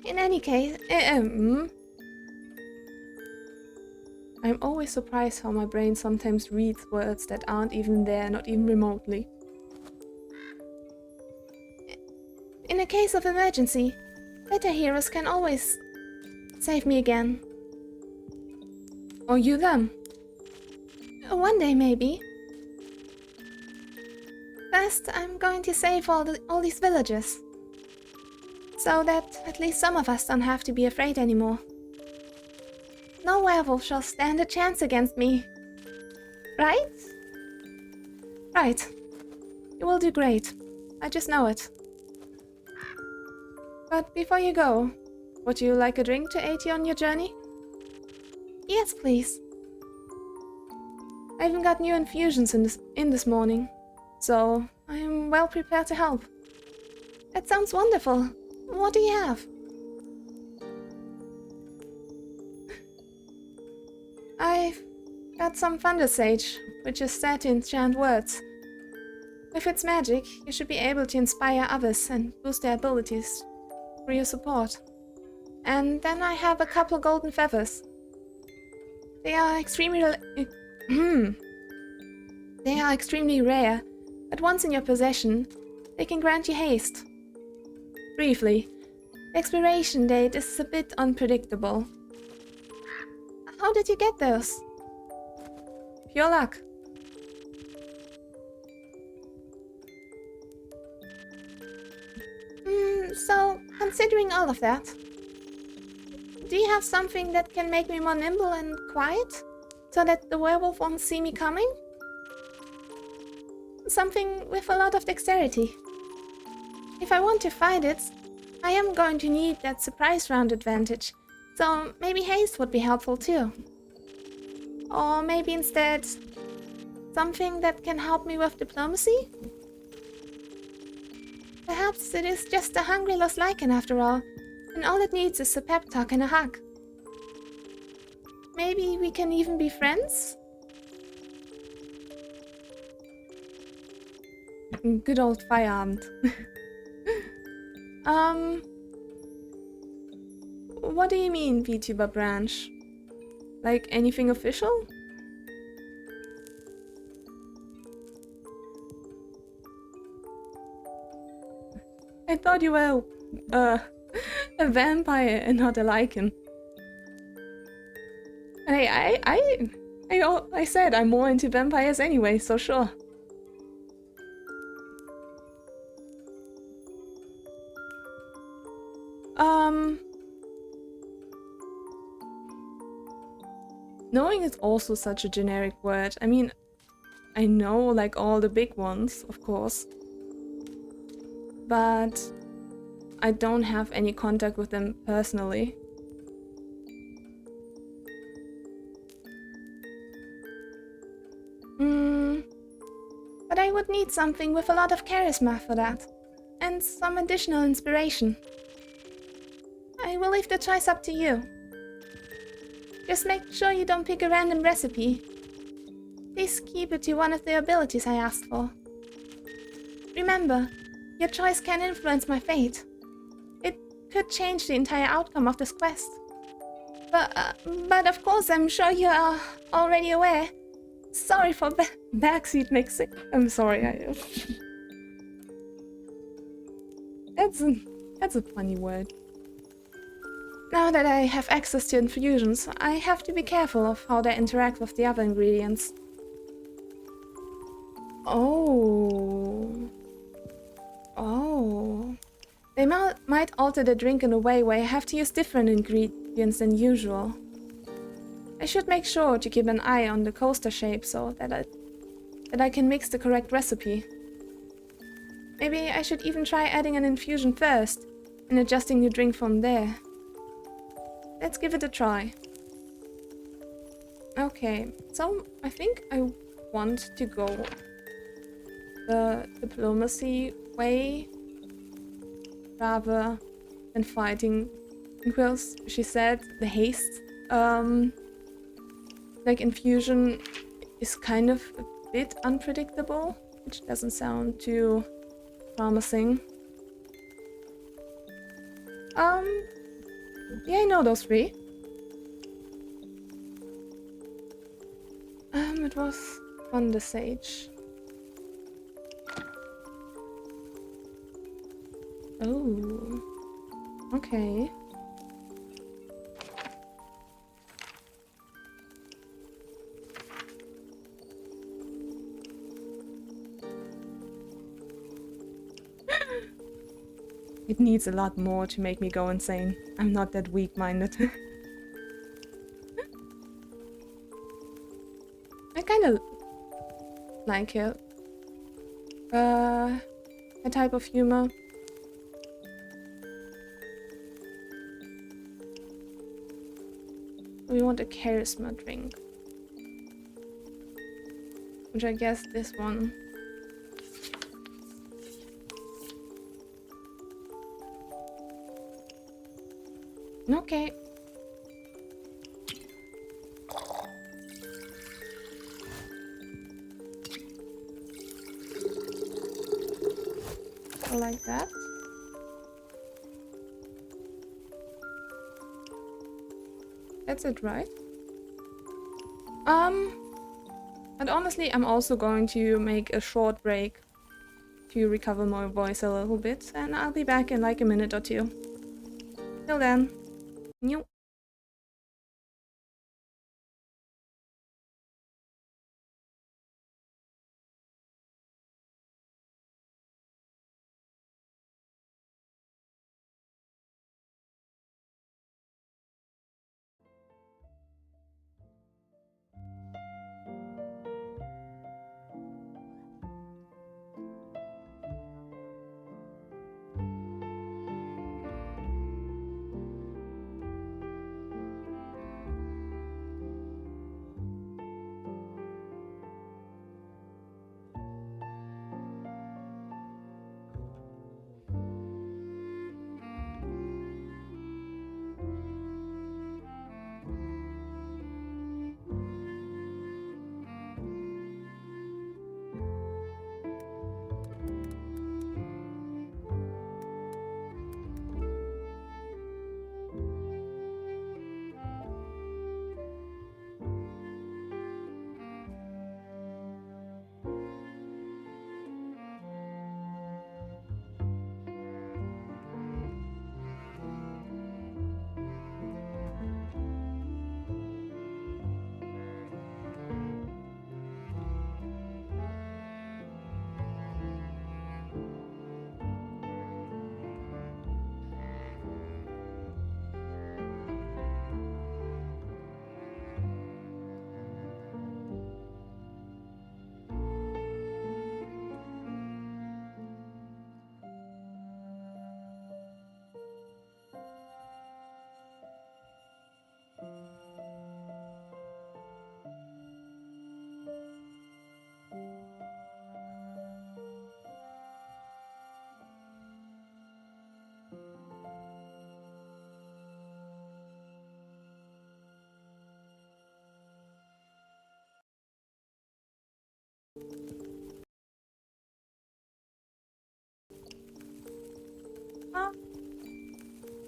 In any case, I'm always surprised how my brain sometimes reads words that aren't even there, not even remotely. In a case of emergency, better heroes can always save me again. Or you them. One day, maybe. First, I'm going to save all these villagers. So that at least some of us don't have to be afraid anymore. No werewolf shall stand a chance against me. Right? Right. You will do great. I just know it. But before you go, would you like a drink to aid you on your journey? Yes, please. I even got new infusions in this morning, so I am well prepared to help. That sounds wonderful. What do you have? I've got some thunder sage, which is said to enchant words. With its magic, you should be able to inspire others and boost their abilities through your support. And then I have a couple golden feathers. They are extremely rare, but once in your possession, they can grant you haste. Briefly, the expiration date is a bit unpredictable. How did you get those? Pure luck. So, considering all of that, do you have something that can make me more nimble and quiet? So that the werewolf won't see me coming? Something with a lot of dexterity. If I want to fight it, I am going to need that surprise round advantage, so maybe haste would be helpful too. Or maybe instead, something that can help me with diplomacy? Perhaps it is just a hungry lost lichen after all, and all it needs is a pep talk and a hug. Maybe we can even be friends? Good old Feierabend. What do you mean, VTuber branch? Like anything official? I thought you were a vampire and not a lichen. I said I'm more into vampires anyway, so sure. Knowing is also such a generic word. I mean, I know like all the big ones, of course. But I don't have any contact with them personally. But I would need something with a lot of charisma for that. And some additional inspiration. I will leave the choice up to you. Just make sure you don't pick a random recipe. Please keep it to one of the abilities I asked for. Remember, your choice can influence my fate. It could change the entire outcome of this quest. But of course, I'm sure you are already aware. Sorry for Backseat mixing. I'm sorry. That's a funny word. Now that I have access to infusions, I have to be careful of how they interact with the other ingredients. Oh. They might alter the drink in a way where I have to use different ingredients than usual. I should make sure to keep an eye on the coaster shape so that I can mix the correct recipe. Maybe I should even try adding an infusion first and adjusting your drink from there. Let's give it a try. Okay, so I think I want to go the diplomacy way rather than fighting. Because she said the haste, like infusion, is kind of a bit unpredictable, which doesn't sound too promising. Yeah, I know those three. It was Thunder Sage. Oh, okay. It needs a lot more to make me go insane. I'm not that weak-minded. I kind of like it. A type of humor. We want a charisma drink. Which I guess this one. Okay. Like that. That's it, right? And honestly, I'm also going to make a short break to recover my voice a little bit, and I'll be back in like a minute or two. Till then. New.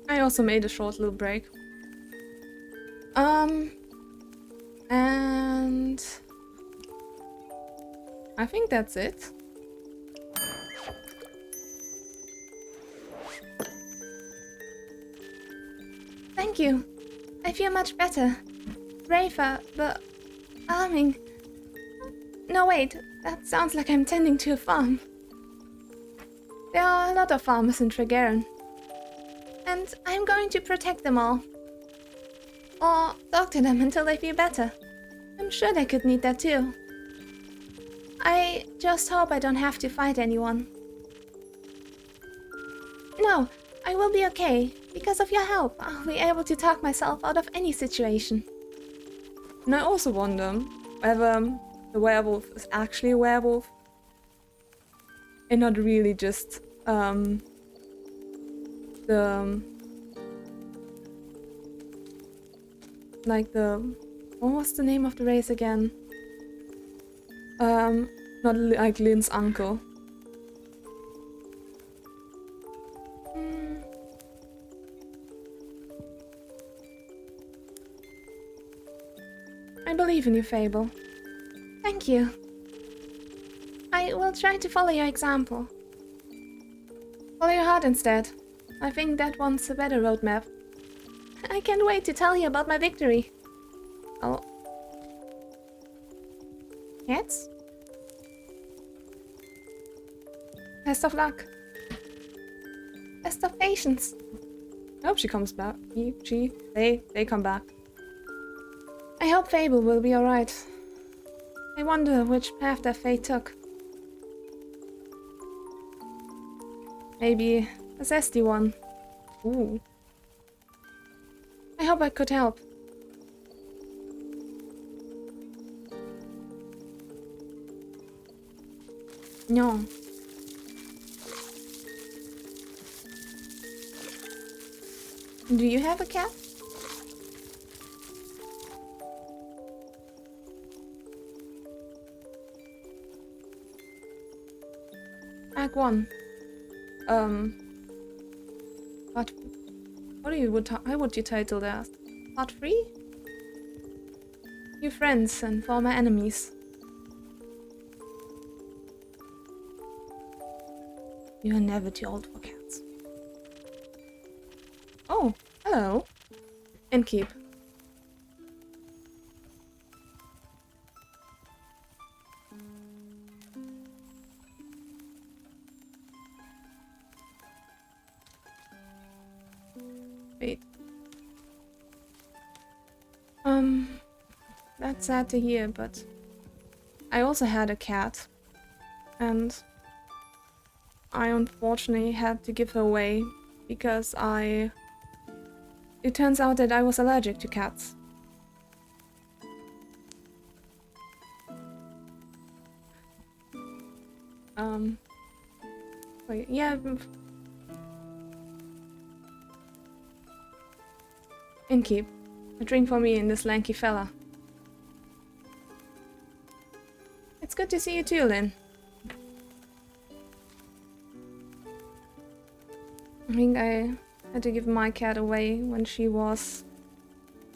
I also made a short little break. And I think that's it. Thank you. I feel much better. Braver, but arming. No, wait. That sounds like I'm tending to a farm. There are a lot of farmers in Tregaron. And I'm going to protect them all. Or doctor them until they feel better. I'm sure they could need that too. I just hope I don't have to fight anyone. No, I will be okay. Because of your help, I'll be able to talk myself out of any situation. And I also wonder whether the werewolf is actually a werewolf and not really just what was the name of the race again? Not like Lynn's uncle. I believe in you, Fable. Thank you. I will try to follow your example. Follow your heart instead. I think that one's a better roadmap. I can't wait to tell you about my victory. Oh. Cats? Best of luck. Best of patience. I hope she comes back. They come back. I hope Fable will be alright. I wonder which path their fate took. Maybe a zesty one. Ooh. I hope I could help. No. Do you have a cat? Act 1. Part... How would you title that? Part 3? New friends and former enemies. You are never too old for cats. Oh, hello. And keep. Wait. That's sad to hear, but I also had a cat, and I unfortunately had to give her away because it turns out that I was allergic to cats. Wait, yeah. Innkeep, a drink for me and this lanky fella. It's good to see you too, Lynn. I think I had to give my cat away when she was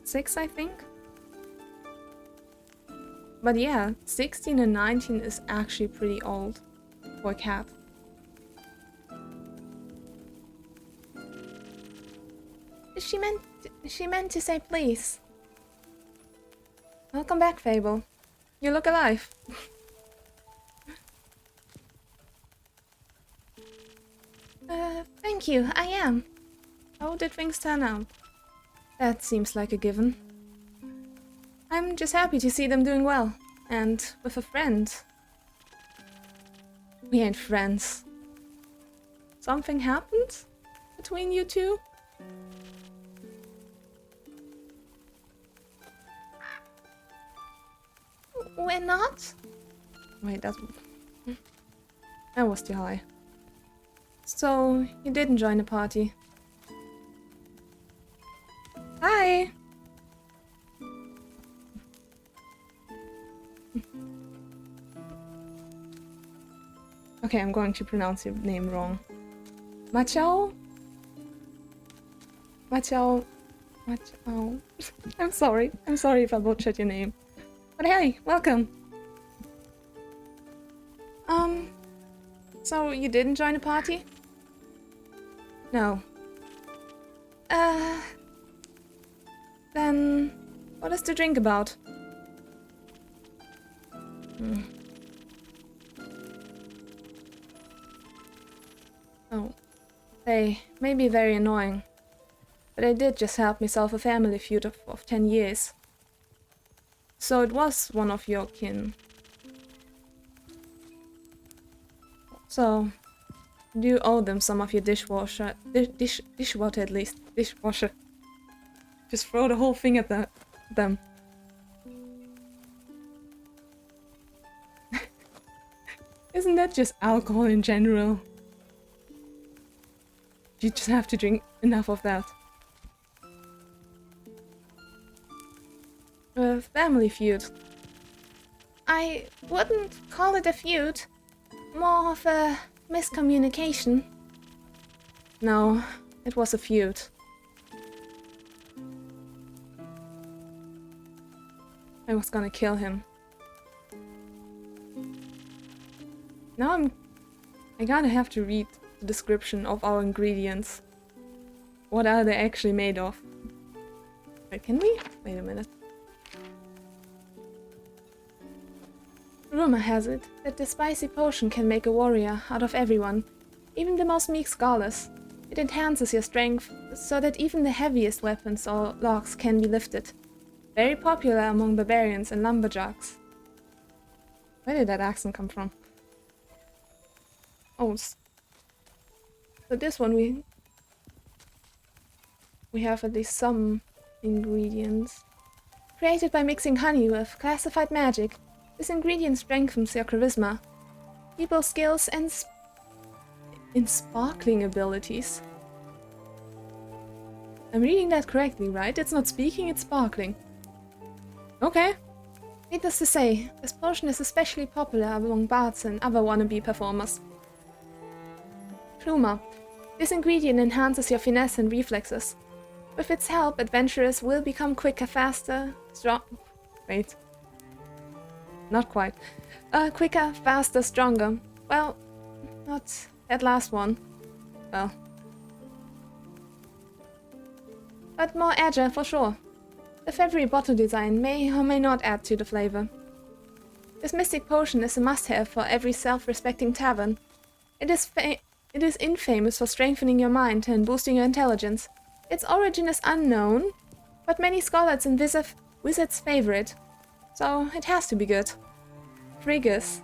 6, I think. But yeah, 16 and 19 is actually pretty old for a cat. She meant to say please. Welcome back, Fable. You look alive. Thank you, I am. How did things turn out? That seems like a given. I'm just happy to see them doing well. And with a friend. We ain't friends. Something happened between you two? We're not? Wait, that was too high. So, you didn't join the party. Hi! Okay, I'm going to pronounce your name wrong. Machao? Machao. Machao. I'm sorry. I'm sorry if I butchered your name. But hey, welcome! So you didn't join the party? No. Then what is the drink about? Oh, they may be very annoying, but I did just help myself a family feud of 10 years. So it was one of your kin. So, do owe them some of your dishwater. Dishwater at least. Dishwasher. Just throw the whole thing at them. Isn't that just alcohol in general? You just have to drink enough of that. A family feud. I wouldn't call it a feud. More of a miscommunication. No, it was a feud. I was gonna kill him. Now I gotta have to read the description of our ingredients. What are they actually made of? Wait, can we? Wait a minute. Rumor has it that the spicy potion can make a warrior out of everyone, even the most meek scholars. It enhances your strength so that even the heaviest weapons or logs can be lifted. Very popular among barbarians and lumberjacks. Where did that accent come from? Oh, so this one we have at least some ingredients. Created by mixing honey with classified magic, this ingredient strengthens your charisma, people skills, and sparkling abilities. I'm reading that correctly, right? It's not speaking, it's sparkling. Okay. Needless to say, this potion is especially popular among bards and other wannabe performers. Rumor. This ingredient enhances your finesse and reflexes. With its help, adventurers will become quicker, faster, Wait. Not quite. Quicker, faster, stronger. Well, not that last one. Well. But more agile for sure. The feathery bottle design may or may not add to the flavor. This mystic potion is a must-have for every self-respecting tavern. It is infamous for strengthening your mind and boosting your intelligence. Its origin is unknown, but many scholars and wizards favor it. So it has to be good. Triggers.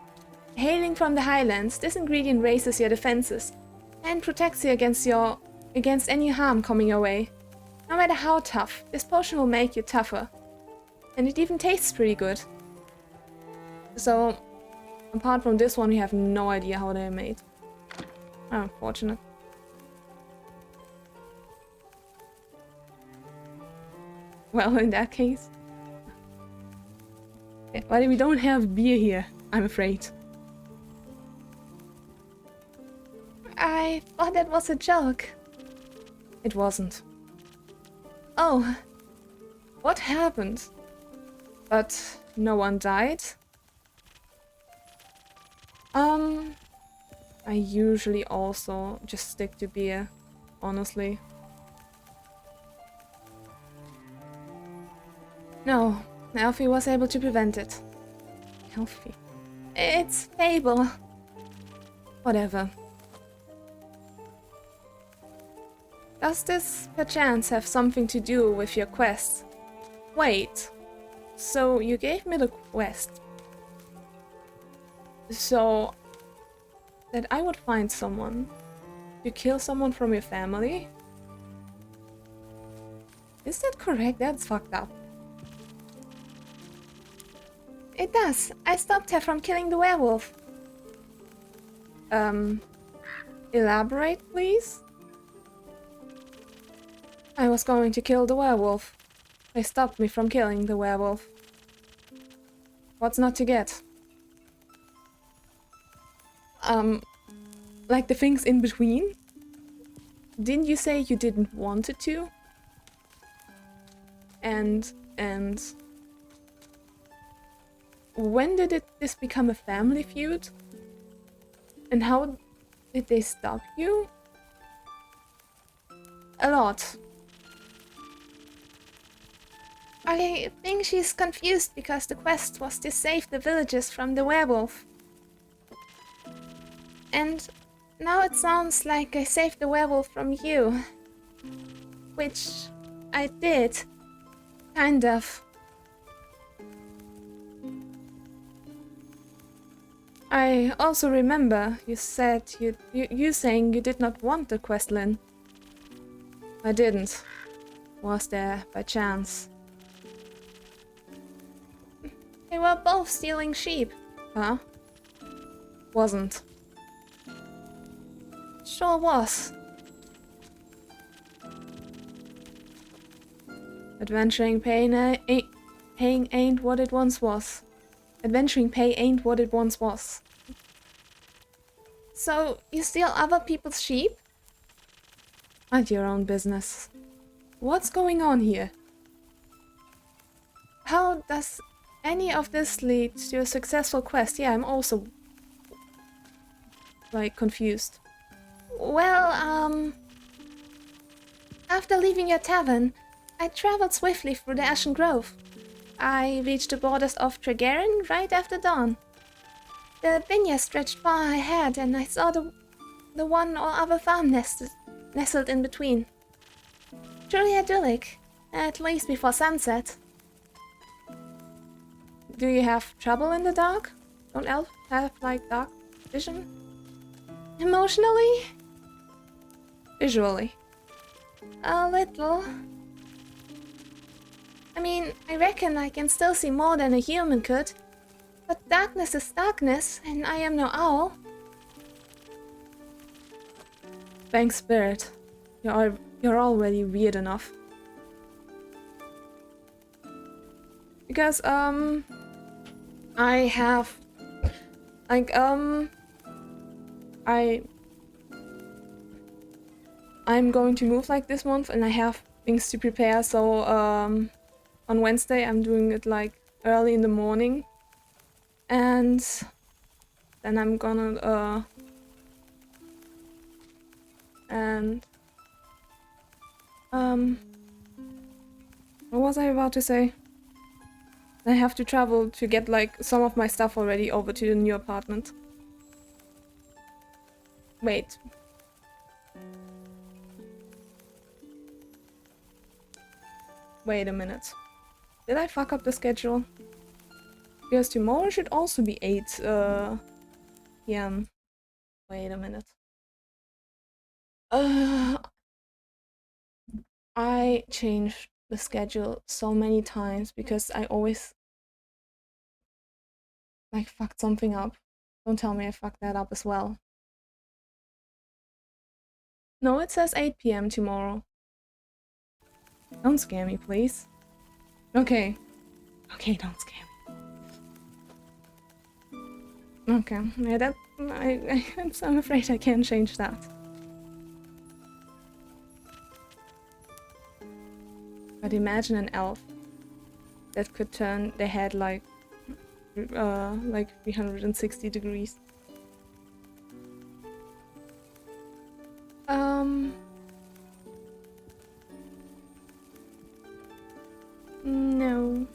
Hailing from the highlands, this ingredient raises your defenses and protects you against any harm coming your way. No matter how tough, this potion will make you tougher. And it even tastes pretty good. So, apart from this one, we have no idea how they're made. Unfortunate. Well, in that case... Okay, but we don't have beer here, I'm afraid. I thought that was a joke. It wasn't. Oh. What happened? But no one died? I usually also just stick to beer, honestly. No, Elfie was able to prevent it. Elfie? It's fable. Whatever. Does this perchance have something to do with your quest? Wait. So you gave me the quest. So that I would find someone to kill someone from your family? Is that correct? That's fucked up. It does. I stopped her from killing the werewolf. Elaborate, please? I was going to kill the werewolf. They stopped me from killing the werewolf. What's not to get? Like the things in between? Didn't you say you didn't want it to? And when did this become a family feud? And how did they stop you? A lot. I think she's confused because the quest was to save the villagers from the werewolf. And now it sounds like I saved the werewolf from you. Which I did. Kind of. I also remember you said you saying you did not want the Questlin. I didn't. Was there by chance? They were both stealing sheep. Huh? Wasn't. Sure was. Adventuring pay ain't what it once was. Adventuring pay ain't what it once was. So, you steal other people's sheep? Mind your own business. What's going on here? How does any of this lead to a successful quest? Yeah, I'm also like confused. Well, after leaving your tavern, I traveled swiftly through the Ashen Grove. I reached the borders of Tregarin right after dawn. The vineyard stretched far ahead, and I saw the one or other farm nestled in between. Truly idyllic, at least before sunset. Do you have trouble in the dark? Don't elves have like dark vision? Emotionally? Visually. A little. I mean, I reckon I can still see more than a human could. But darkness is darkness, and I am no owl. Thanks, Spirit. You're already weird enough. Because, I have... Like, I'm going to move like this month, and I have things to prepare, so, on Wednesday I'm doing it like early in the morning. And then I'm gonna, what was I about to say? I have to travel to get like some of my stuff already over to the new apartment. Wait. Wait a minute. Did I fuck up the schedule? Because tomorrow should also be 8 p.m. Wait a minute. I changed the schedule so many times because I always like fucked something up. Don't tell me I fucked that up as well. No, it says 8 p.m. tomorrow. Don't scare me, please. Okay. Okay, don't scare me. Okay, yeah, that I'm afraid I can't change that. But imagine an elf that could turn their head like 360 degrees. No.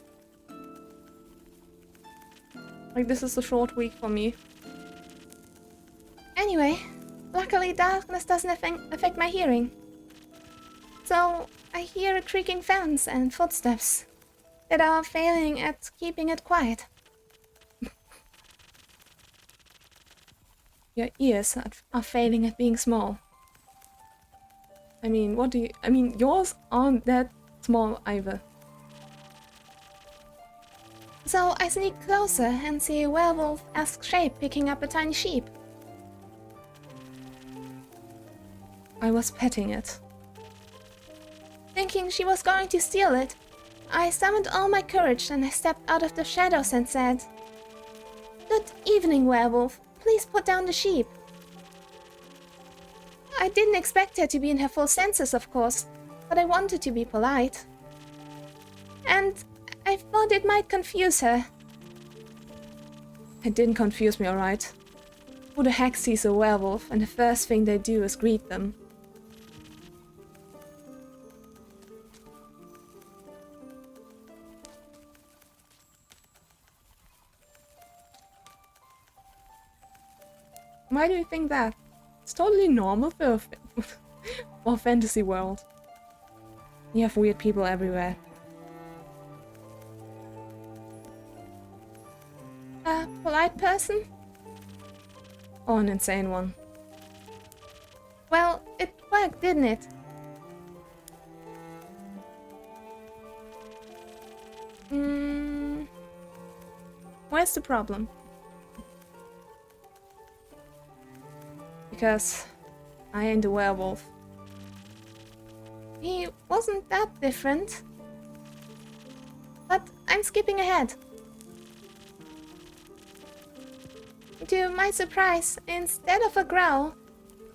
Like, this is a short week for me. Anyway, luckily darkness doesn't affect my hearing. So, I hear a creaking fence and footsteps that are failing at keeping it quiet. Your ears are failing at being small. I mean, what do you... I mean, yours aren't that small either. So I sneak closer and see a werewolf-esque shape picking up a tiny sheep. I was petting it. Thinking she was going to steal it, I summoned all my courage and I stepped out of the shadows and said, "Good evening, werewolf. Please put down the sheep." I didn't expect her to be in her full senses, of course, but I wanted to be polite. And I thought it might confuse her. It didn't confuse me, alright? Who the heck sees a werewolf and the first thing they do is greet them? Why do you think that? It's totally normal for a fantasy world. You have weird people everywhere. A polite person? Or an insane one. Well, it worked, didn't it? Where's the problem? Because I ain't a werewolf. He wasn't that different. But I'm skipping ahead. To my surprise, instead of a growl,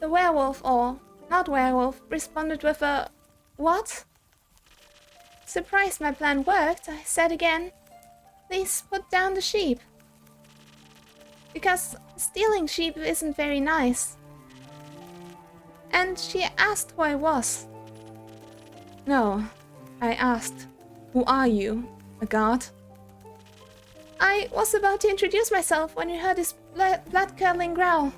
the werewolf, or not werewolf, responded with a what? Surprised my plan worked, I said again, please put down the sheep. Because stealing sheep isn't very nice. And she asked who I was. No, I asked, who are you? A god? I was about to introduce myself when we heard his blood-curdling growl.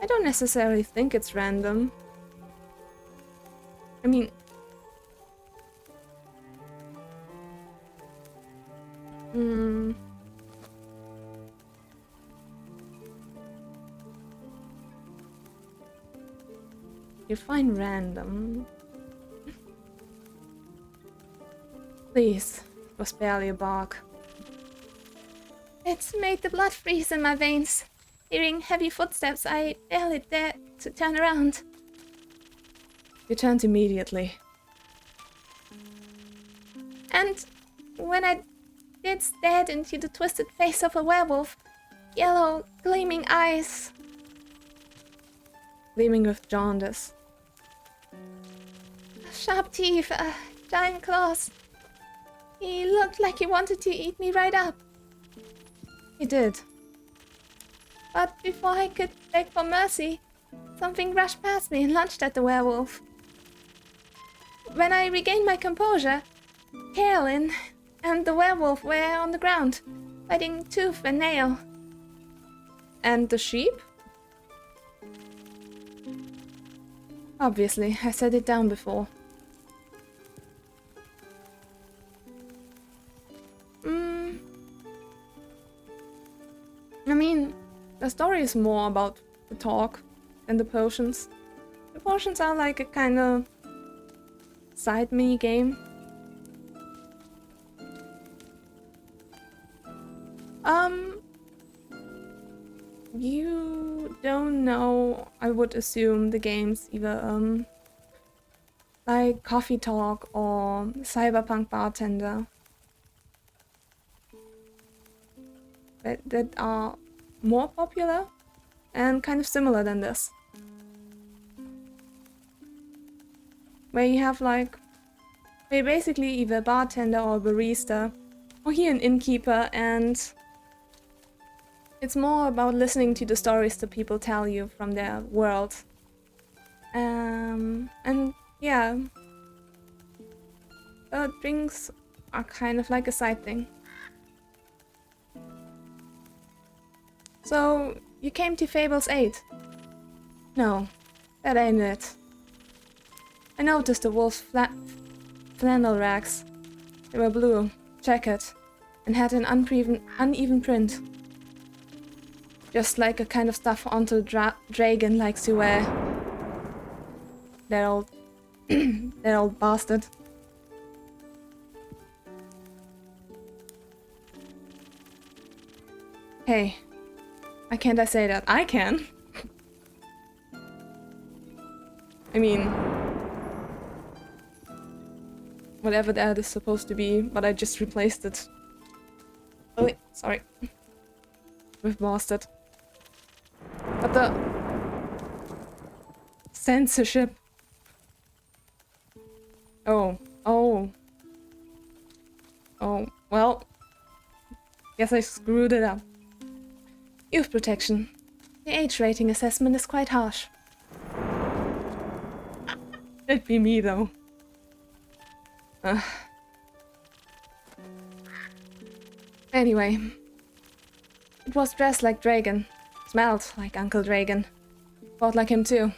I don't necessarily think it's random. I mean... Define random. Please, it was barely a bark. It made the blood freeze in my veins. Hearing heavy footsteps, I barely dared to turn around. You turned immediately. And when I did stare into the twisted face of a werewolf, yellow, gleaming eyes. Gleaming with jaundice. Sharp teeth, giant claws. He looked like he wanted to eat me right up. He did. But before I could beg for mercy, something rushed past me and lunged at the werewolf. When I regained my composure, Carolyn and the werewolf were on the ground, fighting tooth and nail. And the sheep? Obviously, I set it down before. I mean, the story is more about the talk than the potions. The potions are like a kind of side mini game. You don't know, I would assume, the games either like Coffee Talk or Cyberpunk Bartender that are more popular and kind of similar than this, where you have like, where you're basically either a bartender or a barista, or here an innkeeper, and it's more about listening to the stories that people tell you from their world. And yeah, drinks are kind of like a side thing. So, you came to Fable's aid? No, that ain't it. I noticed the wolf's flannel rags. They were blue, checkered, and had an uneven print. Just like a kind of stuff onto dragon likes to wear. That old bastard. Hey, why can't I say that? I can. I mean, whatever that is supposed to be, but I just replaced it. Oh wait, sorry. With bastard. But the censorship. Oh, well, guess I screwed it up. Youth protection. The age rating assessment is quite harsh. It'd be me though. Anyway, it was dressed like Dragon. Smelled like Uncle Dragon. Fought like him too.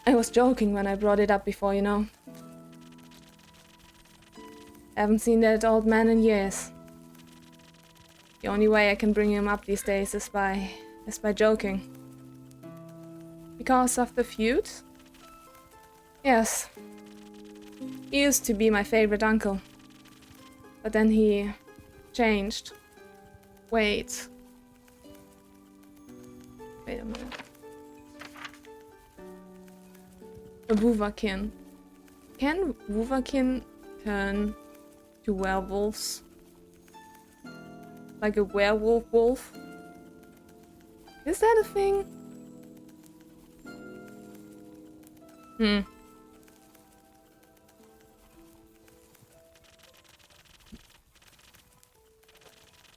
I was joking when I brought it up before, you know. Haven't seen that old man in years. The only way I can bring him up these days is by joking. Because of the feud? Yes. He used to be my favorite uncle. But then he changed. Wait a minute. A Wuvakin. Can Wuvakin turn to werewolves? Like a werewolf wolf? Is that a thing?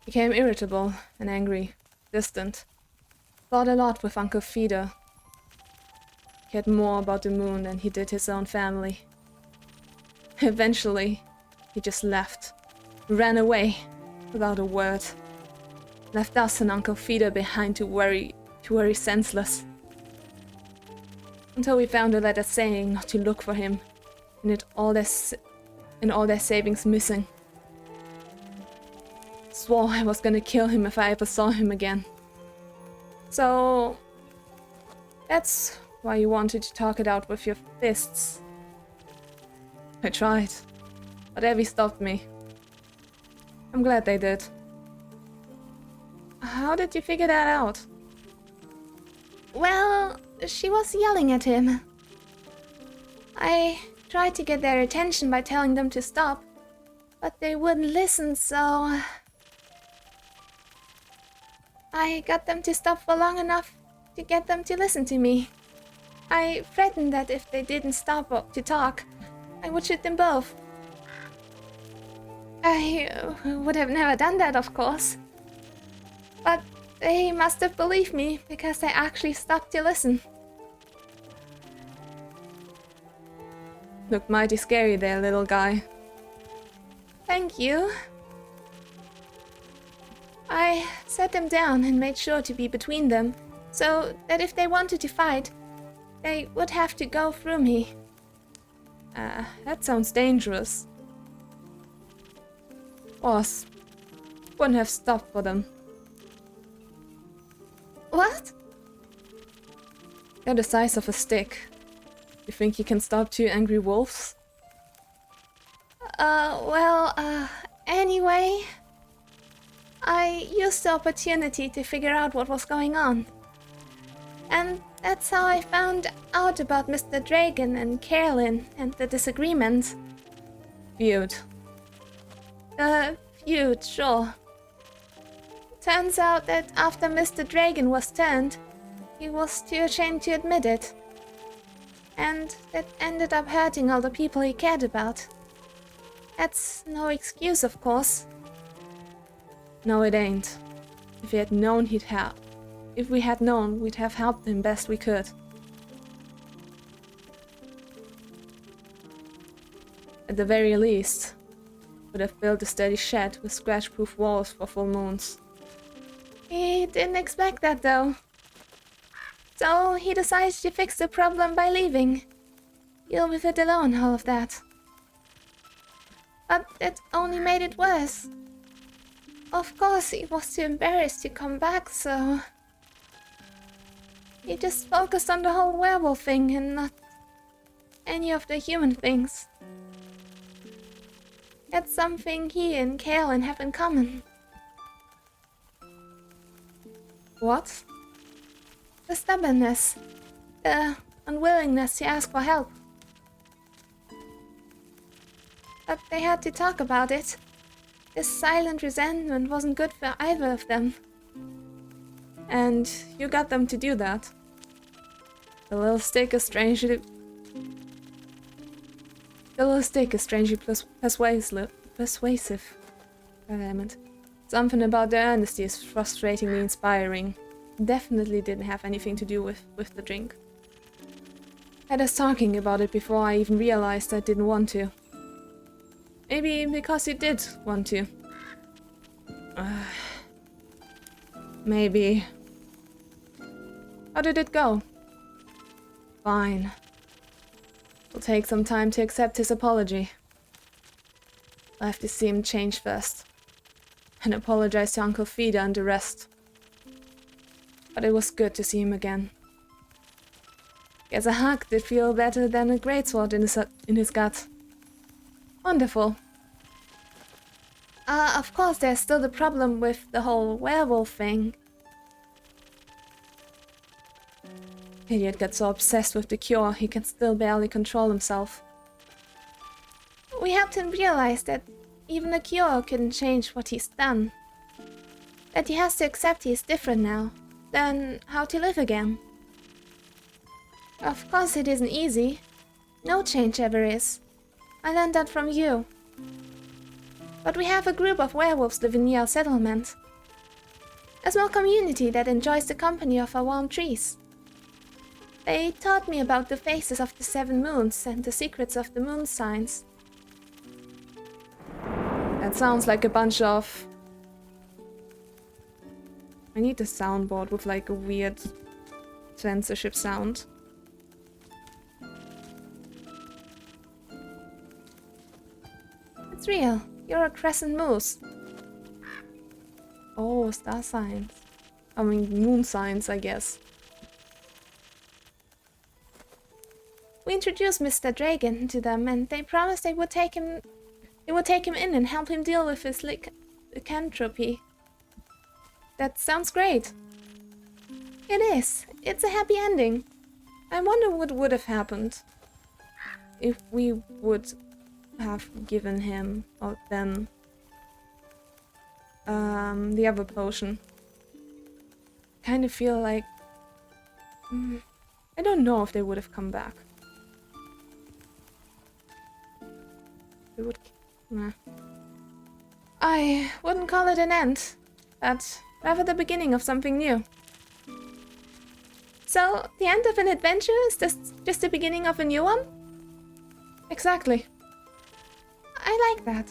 Became irritable and angry, distant. Thought a lot with Uncle Feeder. Cared more about the moon than he did his own family. Eventually, he just left. Ran away, without a word. Left us and Uncle Feeder behind to worry senseless. Until we found a letter saying not to look for him, and all their savings missing. Swore I was gonna kill him if I ever saw him again. So that's why you wanted to talk it out with your fists. I tried, but Evie stopped me. I'm glad they did. How did you figure that out? Well, she was yelling at him. I tried to get their attention by telling them to stop, but they wouldn't listen, so I got them to stop for long enough to get them to listen to me. I threatened that if they didn't stop to talk, I would shoot them both. I would have never done that, of course. But they must have believed me because they actually stopped to listen. Looked mighty scary there, little guy. Thank you. I set them down and made sure to be between them, so that if they wanted to fight, they would have to go through me. That sounds dangerous. Boss, wouldn't have stopped for them. What? They're the size of a stick. You think you can stop two angry wolves? Anyway, I used the opportunity to figure out what was going on. And that's how I found out about Mr. Dragon and Carolyn and the disagreement. Feud. Feud, sure. Turns out that after Mr. Dragon was turned, he was too ashamed to admit it. And that ended up hurting all the people he cared about. That's no excuse, of course. No, it ain't. If we had known, we'd have helped him best we could. At the very least, would have built a steady shed with scratch-proof walls for full moons. He didn't expect that, though. So he decided to fix the problem by leaving. Deal with it alone, all of that. But it only made it worse. Of course, he was too embarrassed to come back, so he just focused on the whole werewolf thing and not any of the human things. That's something he and Kaelin have in common. What? The stubbornness. The unwillingness to ask for help. But they had to talk about it. This silent resentment wasn't good for either of them. And you got them to do that. The little stick is strangely persuasive. Something about their honesty is frustratingly inspiring. Definitely didn't have anything to do with the drink. Had us talking about it before I even realized I didn't want to. Maybe because you did want to. Maybe. How did it go? Fine. It'll take some time to accept his apology. I'll have to see him change first. and apologized to Uncle Fida and the rest. But it was good to see him again. Guess a hug did feel better than a greatsword in his gut. Wonderful. Of course there's still the problem with the whole werewolf thing. Idiot got so obsessed with the cure, he can still barely control himself. We helped him realize that even a cure couldn't change what he's done. That he has to accept he's different now. Learn how to live again. Of course it isn't easy. No change ever is. I learned that from you. But we have a group of werewolves living near our settlement. A small community that enjoys the company of our warm trees. They taught me about the phases of the 7 moons and the secrets of the moon signs. That sounds like a bunch of... I need a soundboard with like a weird censorship sound. It's real. You're a crescent moose. Oh, star signs. I mean, moon signs, I guess. We introduced Mr. Dragon to them, and they promised they would take him in and help him deal with his lycanthropy. That sounds great. It is. It's a happy ending. I wonder what would have happened if we would have given him or them the other potion. Kind of feel like I don't know if they would have come back. They would. Nah. I wouldn't call it an end, but rather the beginning of something new. So, the end of an adventure is just the beginning of a new one? Exactly. I like that.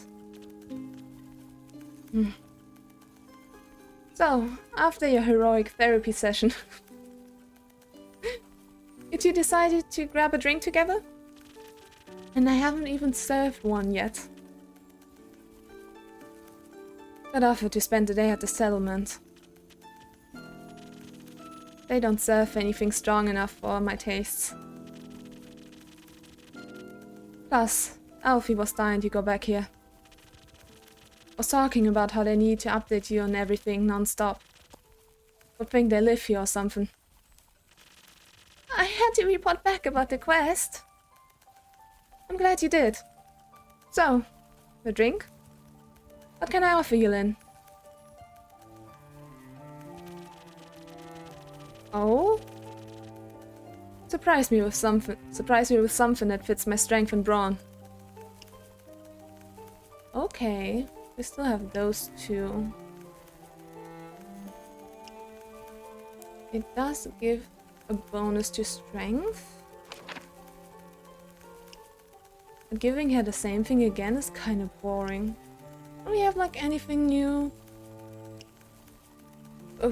So, after your heroic therapy session, did you decide to grab a drink together? And I haven't even served one yet. Got offered to spend the day at the settlement. They don't serve anything strong enough for my tastes. Plus, Alfie was dying to go back here. Was talking about how they need to update you on everything non-stop. Would think they live here or something. I had to report back about the quest. I'm glad you did. So, a drink? What can I offer you, Lynn? Oh? Surprise me with something that fits my strength and brawn. Okay, we still have those two. It does give a bonus to strength. But giving her the same thing again is kind of boring. Do we have like anything new? I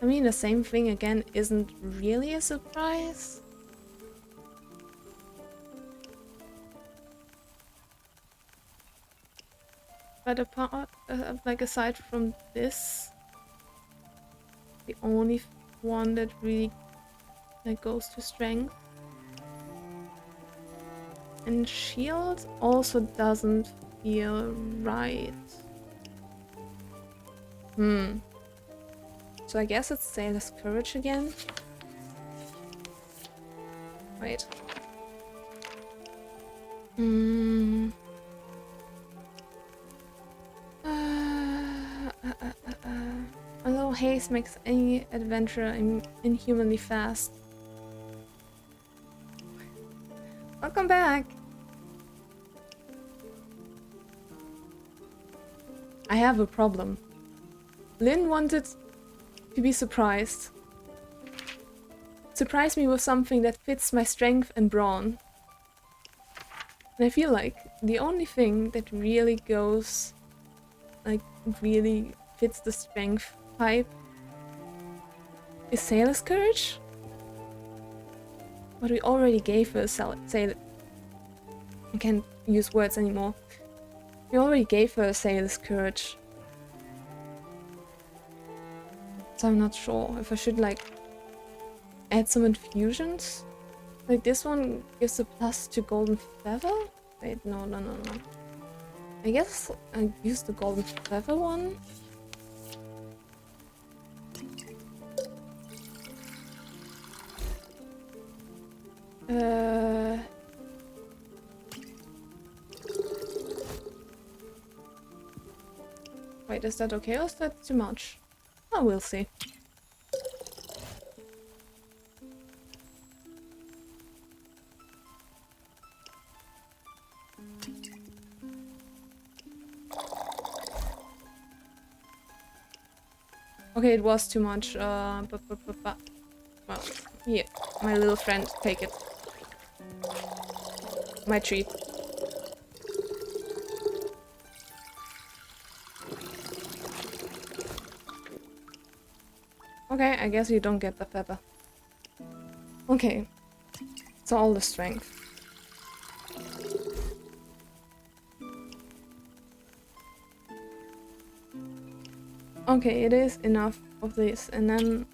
mean, the same thing again isn't really a surprise. But apart, like aside from this, the only one that really goes to strength. And shield also doesn't feel right. So I guess it's Sailor's Courage again. Wait. Although haste makes any adventurer inhumanly fast. Welcome back! I have a problem. Lynn wanted to be surprised. Surprise me with something that fits my strength and brawn. And I feel like the only thing that really goes, like, really fits the strength type is Sailor's Courage? But we already gave her sailor. I can't use words anymore. We already gave her a Sailor's Courage. So I'm not sure if I should like add some infusions. Like this one gives a plus to Golden Feather? Wait, no. I guess I use the Golden Feather one. Wait, is that okay or is that too much? Oh, we'll see. Okay, it was too much. Well, here, my little friend, take it. My treat. Okay, I guess you don't get the feather. Okay, so all the strength. Okay, it is enough of this, and then...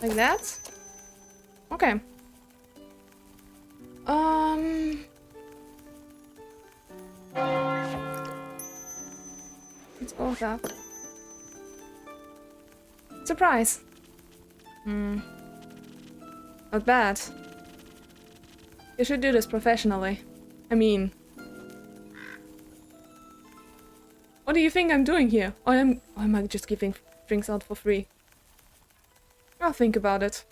like that? Okay. Let's go with that. Surprise! Not bad. You should do this professionally. I mean... what do you think I'm doing here? Or am I just giving drinks out for free? I'll think about it.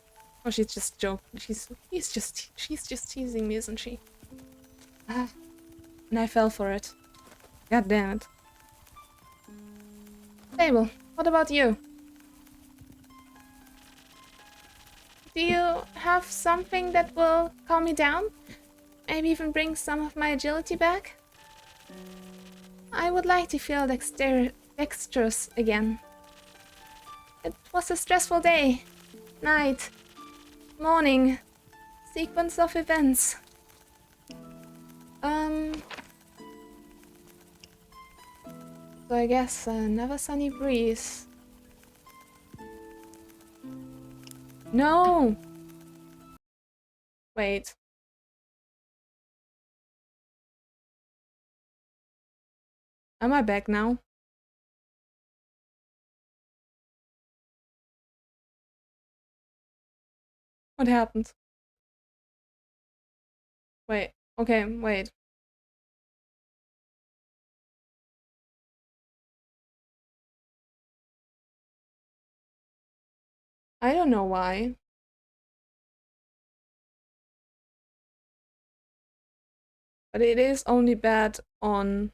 Oh, she's just joking. She's just teasing me, isn't she? And I fell for it. God damn it. Abel, what about you? Do you have something that will calm me down? Maybe even bring some of my agility back? I would like to feel dexterous again. It was a stressful day. Night. Morning. Sequence of events. So I guess never sunny breeze. No! Wait. Am I back now? What happened? Wait. Okay, wait. I don't know why. But it is only bad on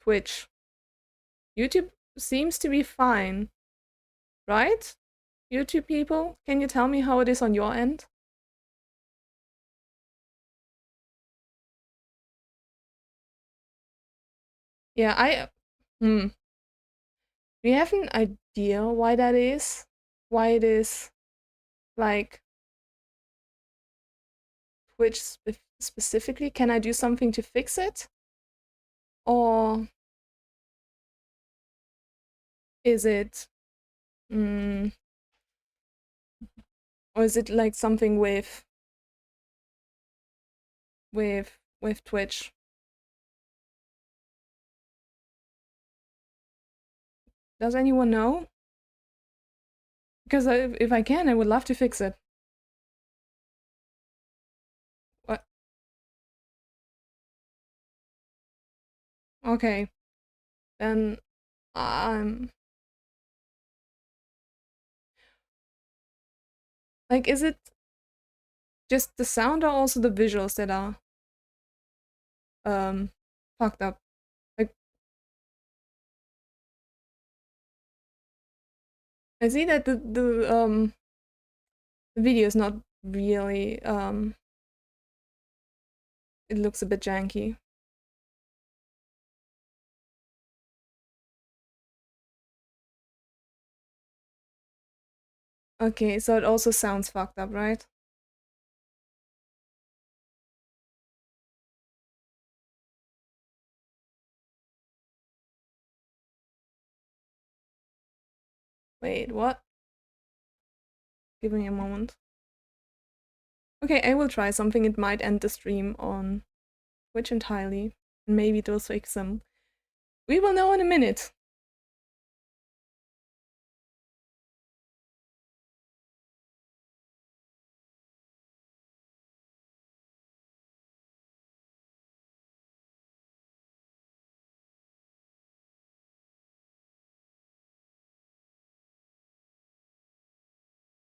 Twitch. YouTube seems to be fine. Right? YouTube people, can you tell me how it is on your end? Yeah, do you have an idea why that is? Why it is like Twitch specifically? Can I do something to fix it? Or is it or is it like something with Twitch? Does anyone know? Because if I can, I would love to fix it. What? Okay. Then like, is it just the sound or also the visuals that are fucked up? Like, I see that the video is not really it looks a bit janky. Okay, so it also sounds fucked up, right? Wait, what? Give me a moment. Okay, I will try something. It might end the stream on Twitch entirely. And maybe it will fix them. We will know in a minute.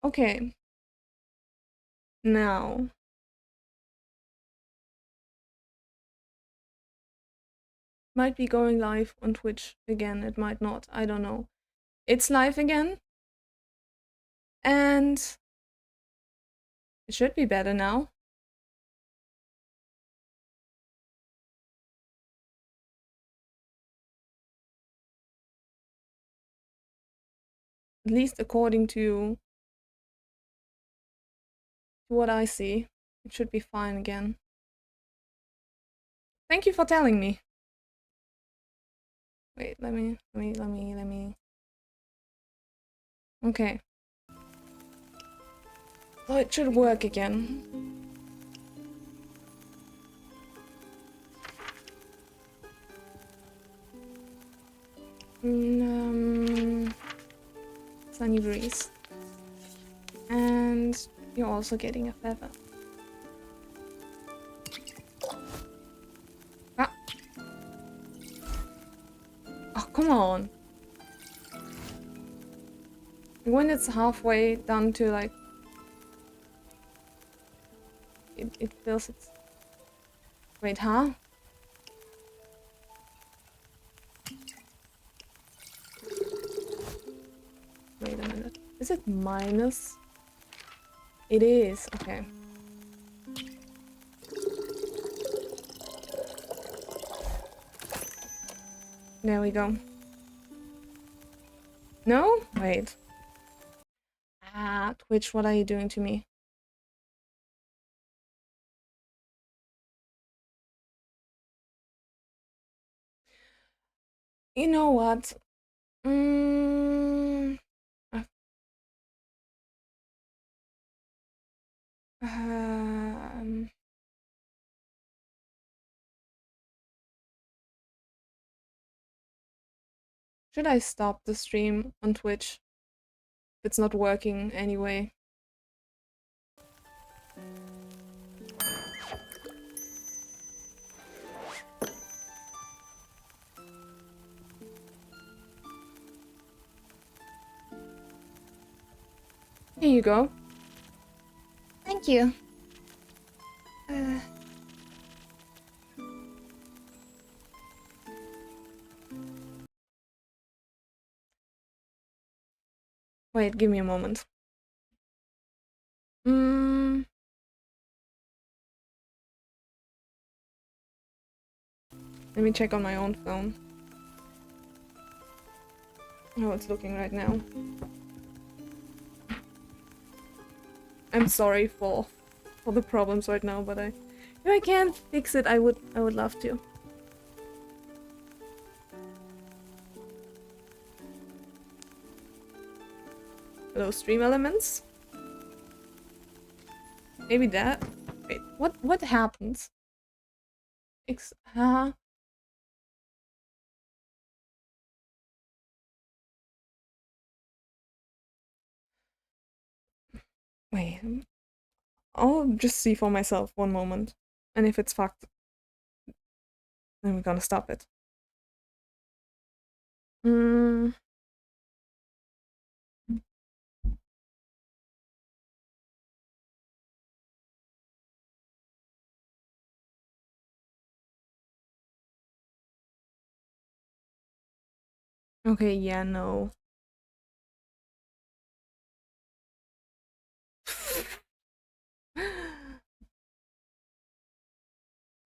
Okay. Now. Might be going live on Twitch again. It might not. I don't know. It's live again. And it should be better now. At least according to what I see. It should be fine again. Thank you for telling me. Wait, let me. Okay. So it should work again. Sunny breeze. And you're also getting a feather. Ah. Oh, come on. When it's halfway done to like... It feels it's... Wait, huh? Wait a minute. Is it minus? It is. Okay. There we go. No? Wait. Ah, Twitch, what are you doing to me? You know what? Um, should I stop the stream on Twitch? If it's not working anyway. Here you go. Thank you. Wait, give me a moment. Let me check on my own phone. How it's looking right now. I'm sorry for the problems right now, but if I can fix it, I would love to. Hello, stream elements. Maybe that. Wait, what happens? Wait. I'll just see for myself one moment. And if it's fucked, then we're gonna stop it. Okay, yeah, no.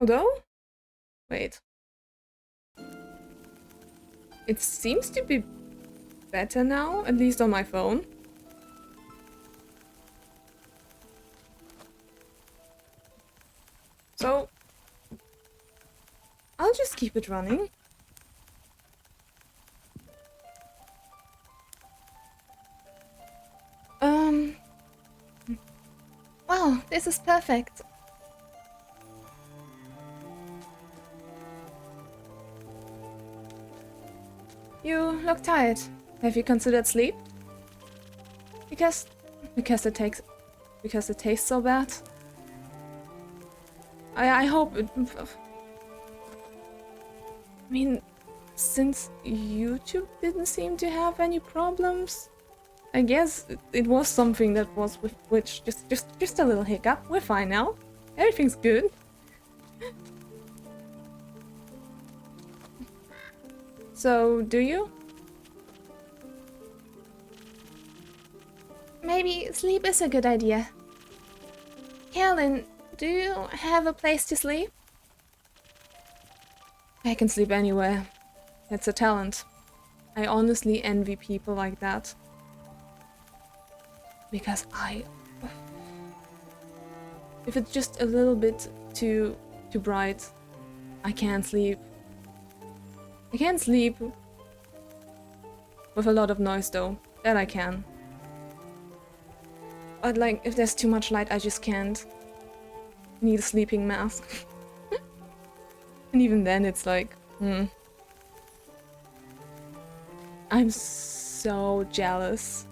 Although? Wait. It seems to be better now, at least on my phone. So I'll just keep it running. Wow, this is perfect. You look tired. Have you considered sleep? Because it tastes so bad. I hope it. I mean, since YouTube didn't seem to have any problems, I guess it was something that was with which just a little hiccup. We're fine now. Everything's good. So, do you? Maybe sleep is a good idea. Carolyn, do you have a place to sleep? I can sleep anywhere. It's a talent. I honestly envy people like that. Because if it's just a little bit too bright, I can't sleep. I can't sleep with a lot of noise though. That I can. But like, if there's too much light, I just can't. I need a sleeping mask. And even then, it's like, I'm so jealous.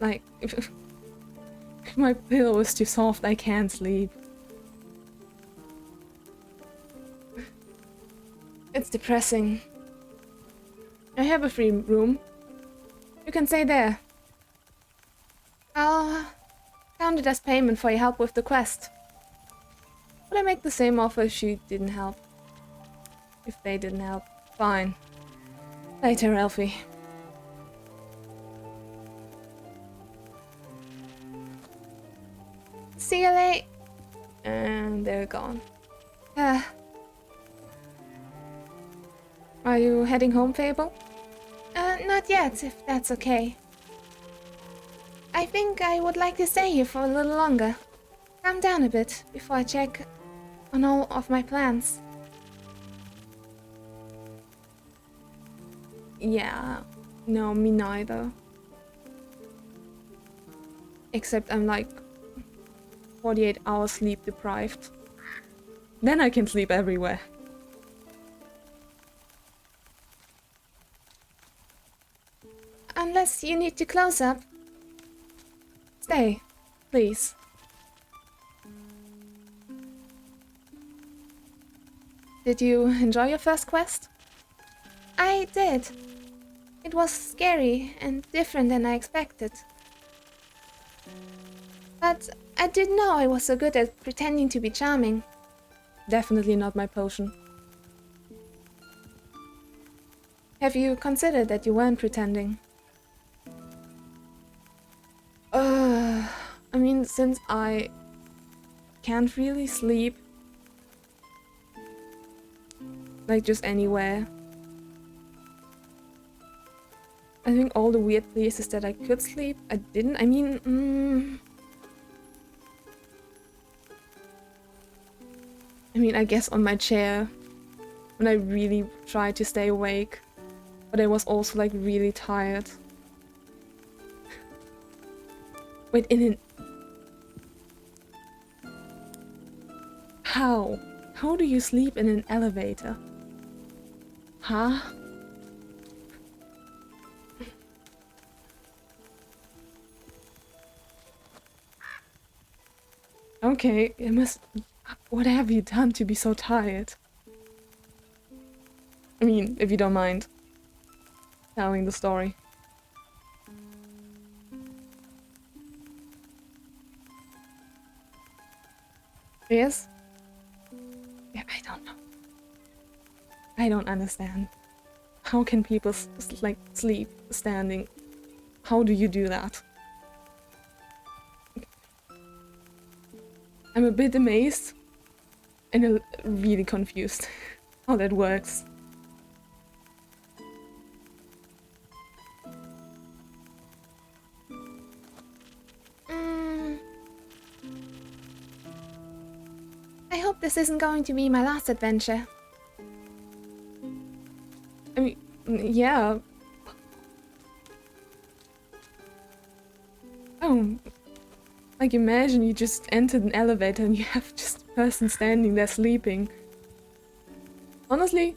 Like, if my pillow is too soft, I can't sleep. It's depressing. I have a free room. You can stay there. I'll count it as payment for your help with the quest. Would I make the same offer if she didn't help? If they didn't help? Fine. Later, Elfie. See you later. And they're gone. Are you heading home, Fable? Not yet, if that's okay. I think I would like to stay here for a little longer. Calm down a bit before I check on all of my plans. Yeah. No, me neither. Except I'm like 48 hours sleep deprived. Then I can sleep everywhere. Unless you need to close up. Stay, please. Did you enjoy your first quest? I did. It was scary and different than I expected. But I didn't know I was so good at pretending to be charming. Definitely not my potion. Have you considered that you weren't pretending? I mean, since I can't really sleep, like just anywhere. I think all the weird places that I could sleep, I didn't. I mean, I guess on my chair when I really tried to stay awake, but I was also like really tired. Wait, How? How do you sleep in an elevator? Huh? Okay, it must... What have you done to be so tired? I mean, if you don't mind telling the story. Yes? Yeah, I don't know. I don't understand. How can people like sleep standing? How do you do that? I'm a bit amazed and really confused how that works. this isn't going to be my last adventure. I mean, yeah. Oh, like imagine you just entered an elevator and you have just a person standing there sleeping. Honestly,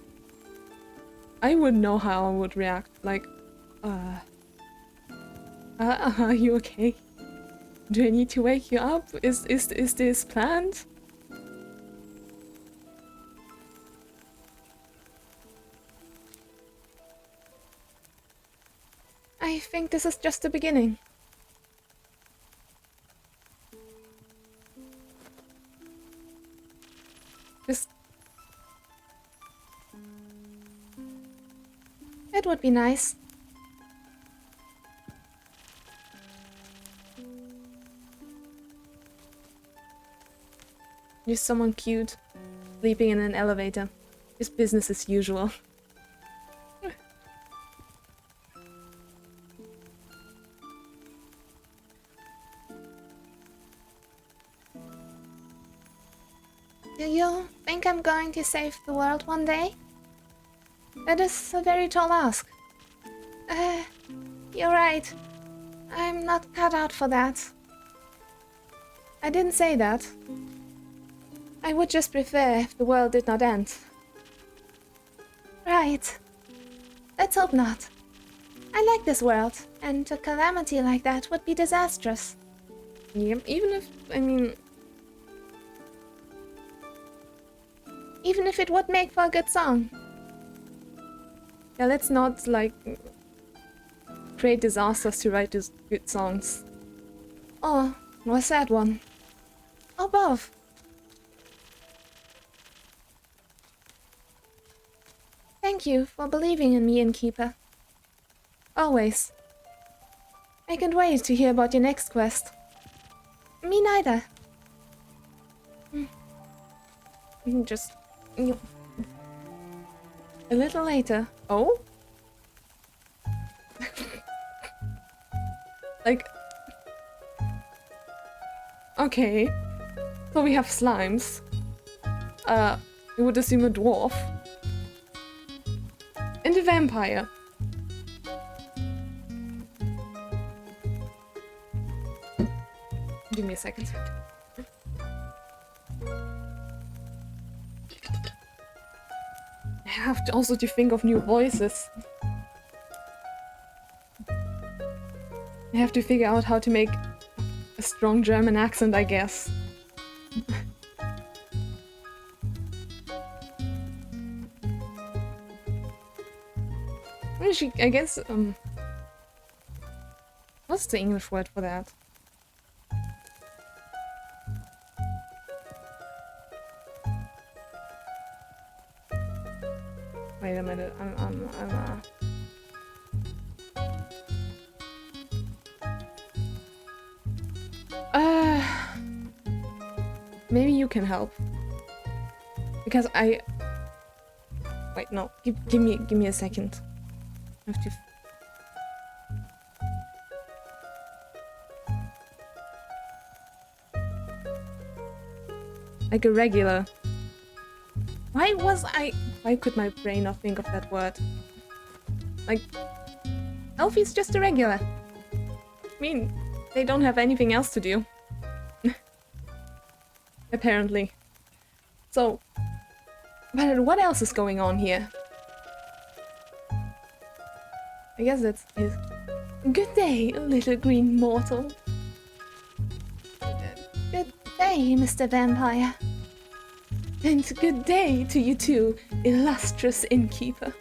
I wouldn't know how I would react. Like, are you okay? Do I need to wake you up? Is this planned? I think this is just the beginning. Just It would be nice. just someone cute sleeping in an elevator. Just business as usual. Do you think I'm going to save the world one day? That is a very tall ask. You're right. I'm not cut out for that. I didn't say that. I would just prefer if the world did not end. Right. Let's hope not. I like this world, and a calamity like that would be disastrous. Yep, even if, I mean... Even if it would make for a good song. Yeah, let's not, like, create disasters to write these good songs. Or a sad one. Or both. Thank you for believing in me, Innkeeper. Always. I can't wait to hear about your next quest. Me neither. Just... A little later. Oh? Like... Okay. So we have slimes. You would assume a dwarf. And a vampire. Give me a second. I have to also to think of new voices. I have to figure out how to make a strong German accent, I guess. I guess, what's the English word for that? Wait a minute, maybe you can help. Because I... Wait, no, give me a second. I have to... Like a regular. Why could my brain not think of that word? Like, Elfie's just a regular. I mean, they don't have anything else to do. Apparently. So, but what else is going on here? I guess that's it. Good day, little green mortal. Good day, Mr. Vampire. And good day to you too, illustrious innkeeper.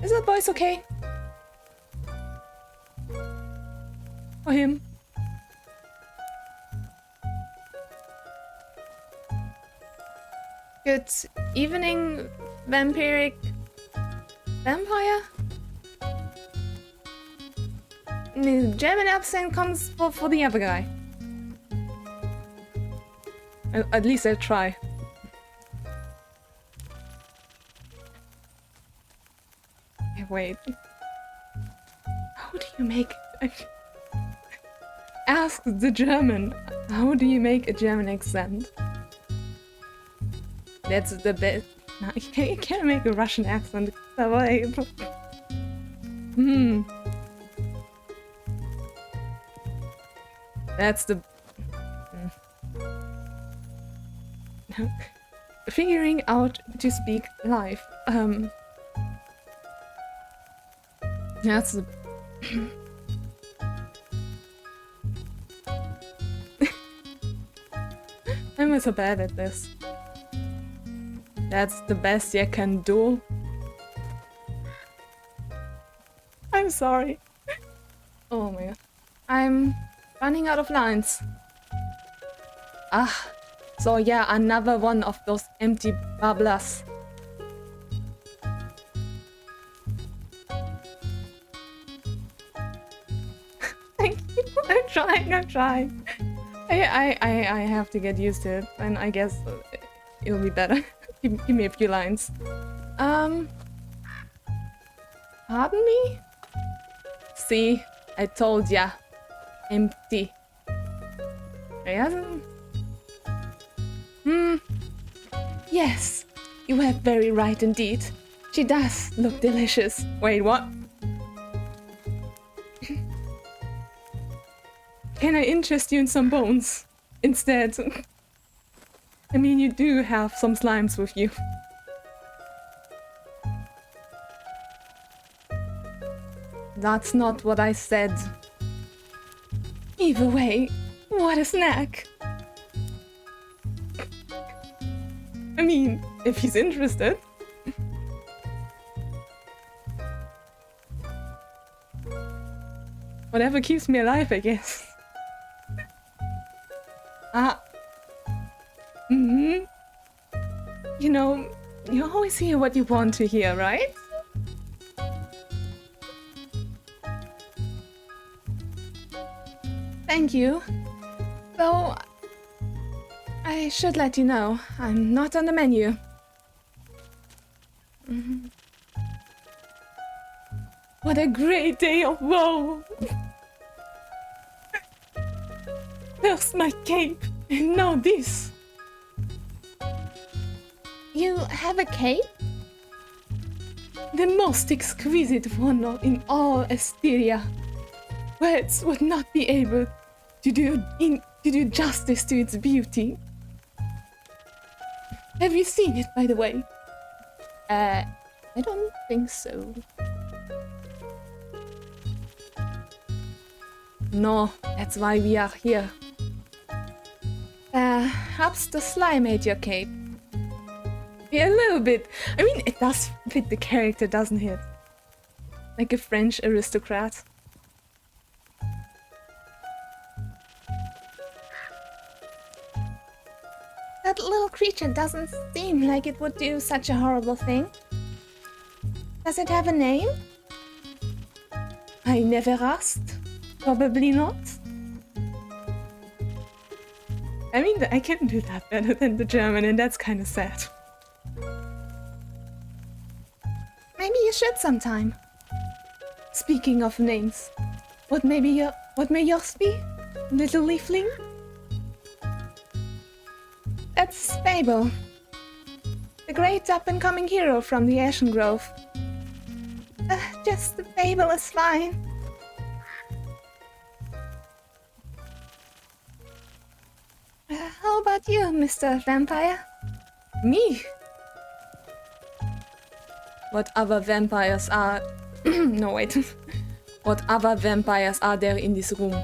Is that voice okay? For him? Good evening, vampiric vampire? The German accent comes for the other guy. At least I'll try. Okay, wait. How do you make... Ask the German. How do you make a German accent? That's the best. No, you can't make a Russian accent. That's the... Figuring out to speak live. That's the... I'm so bad at this. That's the best you can do. I'm sorry. Oh my god. I'm running out of lines. Ah, so yeah, another one of those empty babblers. Thank you. I'm trying. I have to get used to it, and I guess it'll be better. Give me a few lines. Pardon me? See, I told ya. Empty. Yes, you are very right indeed. She does look delicious. Wait, what? Can I interest you in some bones instead? I mean, you do have some slimes with you. That's not what I said. Either way, what a snack! I mean, if he's interested. Whatever keeps me alive, I guess. You know, you always hear what you want to hear, right? Thank you. Though, I should let you know, I'm not on the menu. What a great day of woe! First my cape, and now this. You have a cape? The most exquisite one in all Asteria. Words would not be able to do justice to its beauty. Have you seen it, by the way? I don't think so. No, that's why we are here. Perhaps the slime made your cape. Yeah, a little bit. I mean, it does fit the character, doesn't it? Like a French aristocrat. That little creature doesn't seem like it would do such a horrible thing. Does it have a name? I never asked. Probably not. I mean, I can do that better than the German, and that's kind of sad. Maybe you should sometime. Speaking of names, what may yours be, little leafling? That's Fable, the great up-and-coming hero from the Ashen Grove. Just the Fable is fine. How about you, Mr. Vampire? Me? What other vampires are... no, wait. What other vampires are there in this room?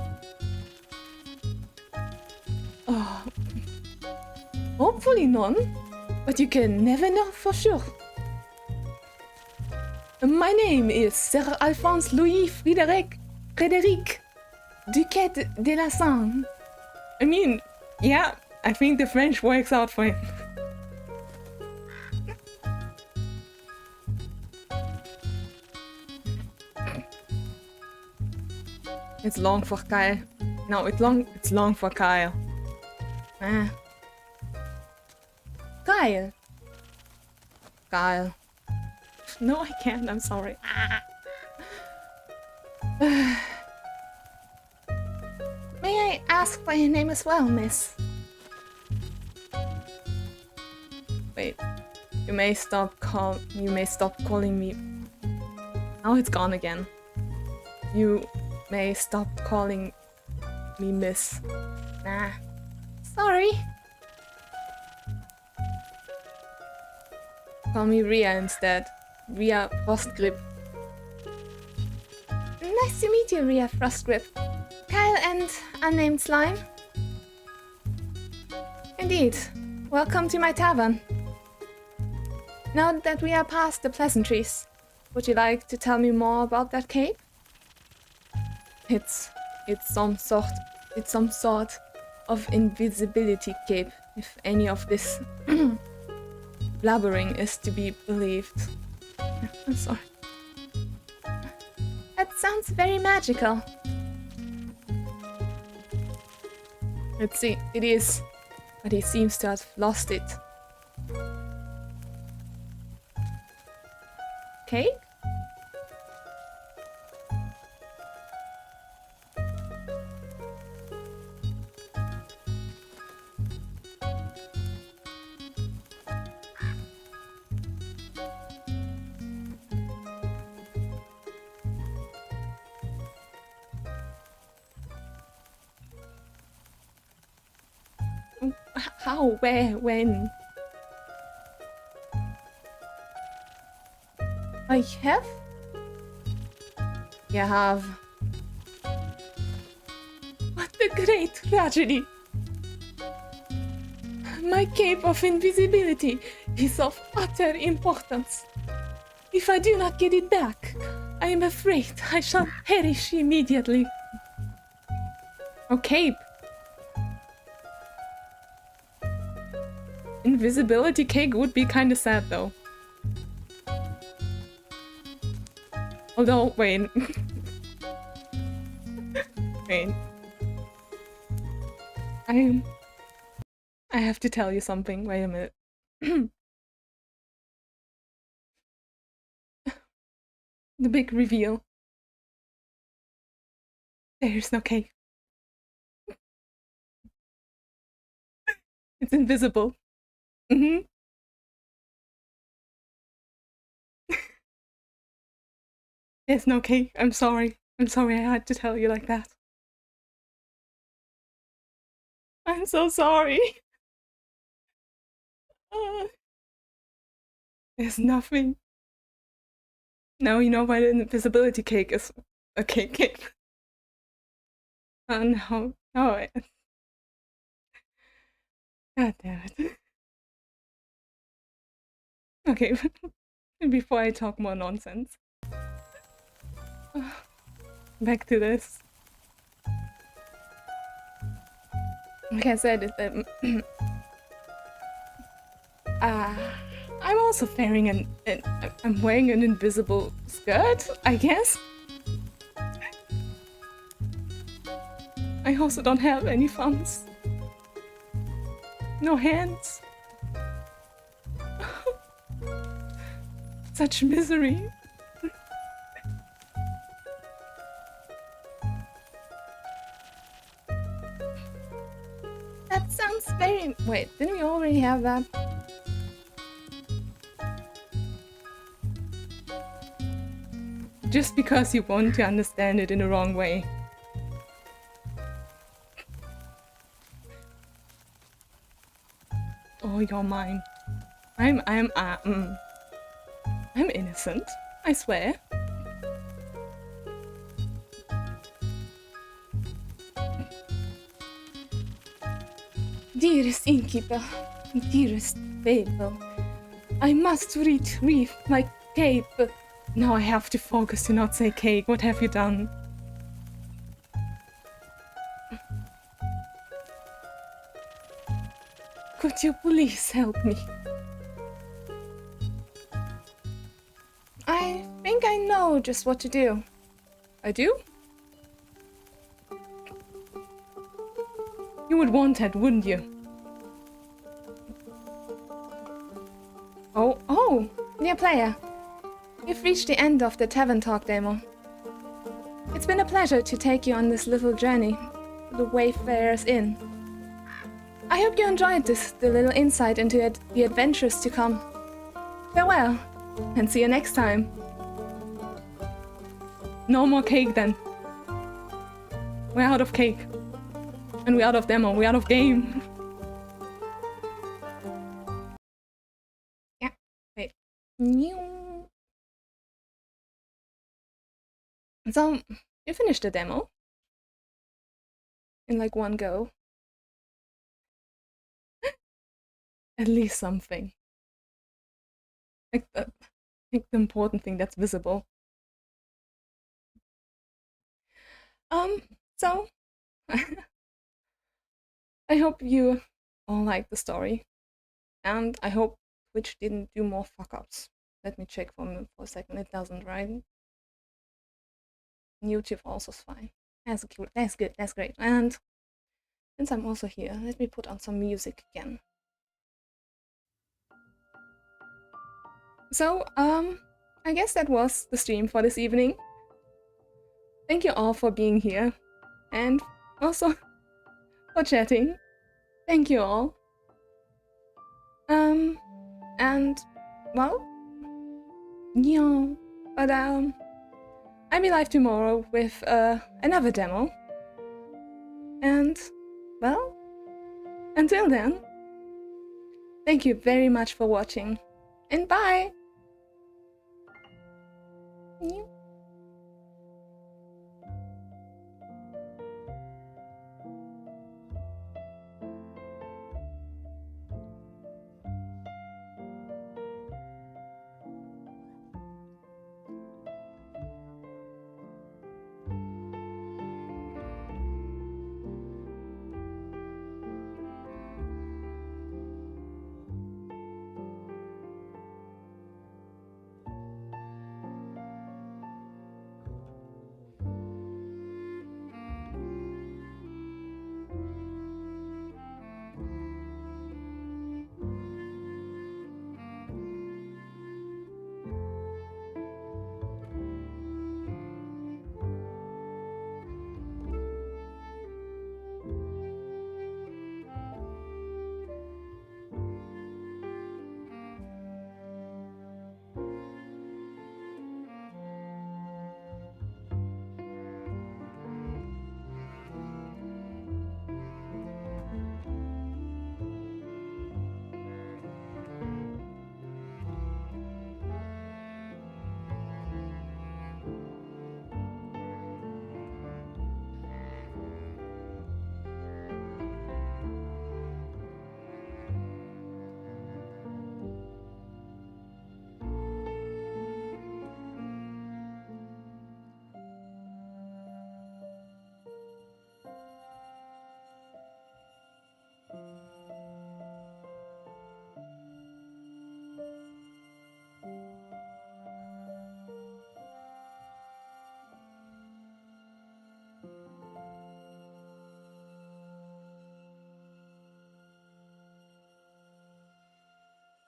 Oh. Hopefully none, but you can never know for sure. My name is Sir Alphonse Louis Frédéric Duquette de la Sagne. I mean, yeah, I think the French works out for him. It's long for Kyle. No, it's long for Kyle. Kyle. Kyle. No, I can't. I'm sorry. May I ask for your name as well, miss? wait. You may stop calling me. Oh, it's gone again. You may stop calling me miss. Nah. Sorry. Call me Ria instead. Ria Frostgrip. Nice to meet you, Ria Frostgrip. Kyle and unnamed slime. Indeed. Welcome to my tavern. Now that we are past the pleasantries, would you like to tell me more about that cape? It's some sort of invisibility cape, if any of this blabbering is to be believed. I'm sorry. That sounds very magical. Let's see, it is, but he seems to have lost it. Cake? How? Where? When? I have? You have. What a great tragedy! My cape of invisibility is of utter importance. If I do not get it back, I am afraid I shall perish immediately. Oh, cape. Invisibility cake would be kinda sad though. Although, wait. Wait. I have to tell you something. Wait a minute. The big reveal. There's no cake. It's invisible. Mm-hmm. There's no cake. I'm sorry. I'm sorry I had to tell you like that. I'm so sorry. There's nothing. Now you know why the invisibility cake is a cake. Oh no. No. God damn it. Okay, before I talk more nonsense. Back to this. Like I said, I'm also wearing I'm wearing an invisible skirt, I guess. I also don't have any thumbs. No hands. Such misery. That sounds very... Wait, didn't we already have that? Just because you want to understand it in the wrong way. Oh, you're mine. I'm innocent, I swear. Dearest innkeeper, dearest Fable, I must retrieve my cape. Now I have to focus to not say cake. What have you done? Could you please help me? I think I know just what to do. I do? You would want that, wouldn't you? Oh, dear player. You've reached the end of the Tavern Talk demo. It's been a pleasure to take you on this little journey to the Wayfarer's Inn. I hope you enjoyed the little insight into the adventures to come. Farewell, and see you next time. No more cake then. We're out of cake. And we're out of demo, we're out of game. Yeah, wait. So, you finished the demo. In like one go. At least something. Like the important thing that's visible. So I hope you all liked the story. And I hope Twitch didn't do more fuck-ups. Let me check for a second. It doesn't, right? YouTube also is fine. That's cool. That's good. That's great. And since I'm also here, let me put on some music again. So, I guess that was the stream for this evening. Thank you all for being here. And also for chatting. Thank you all. And well, yeah, but I'll be live tomorrow with another demo. And well, until then, thank you very much for watching, and bye.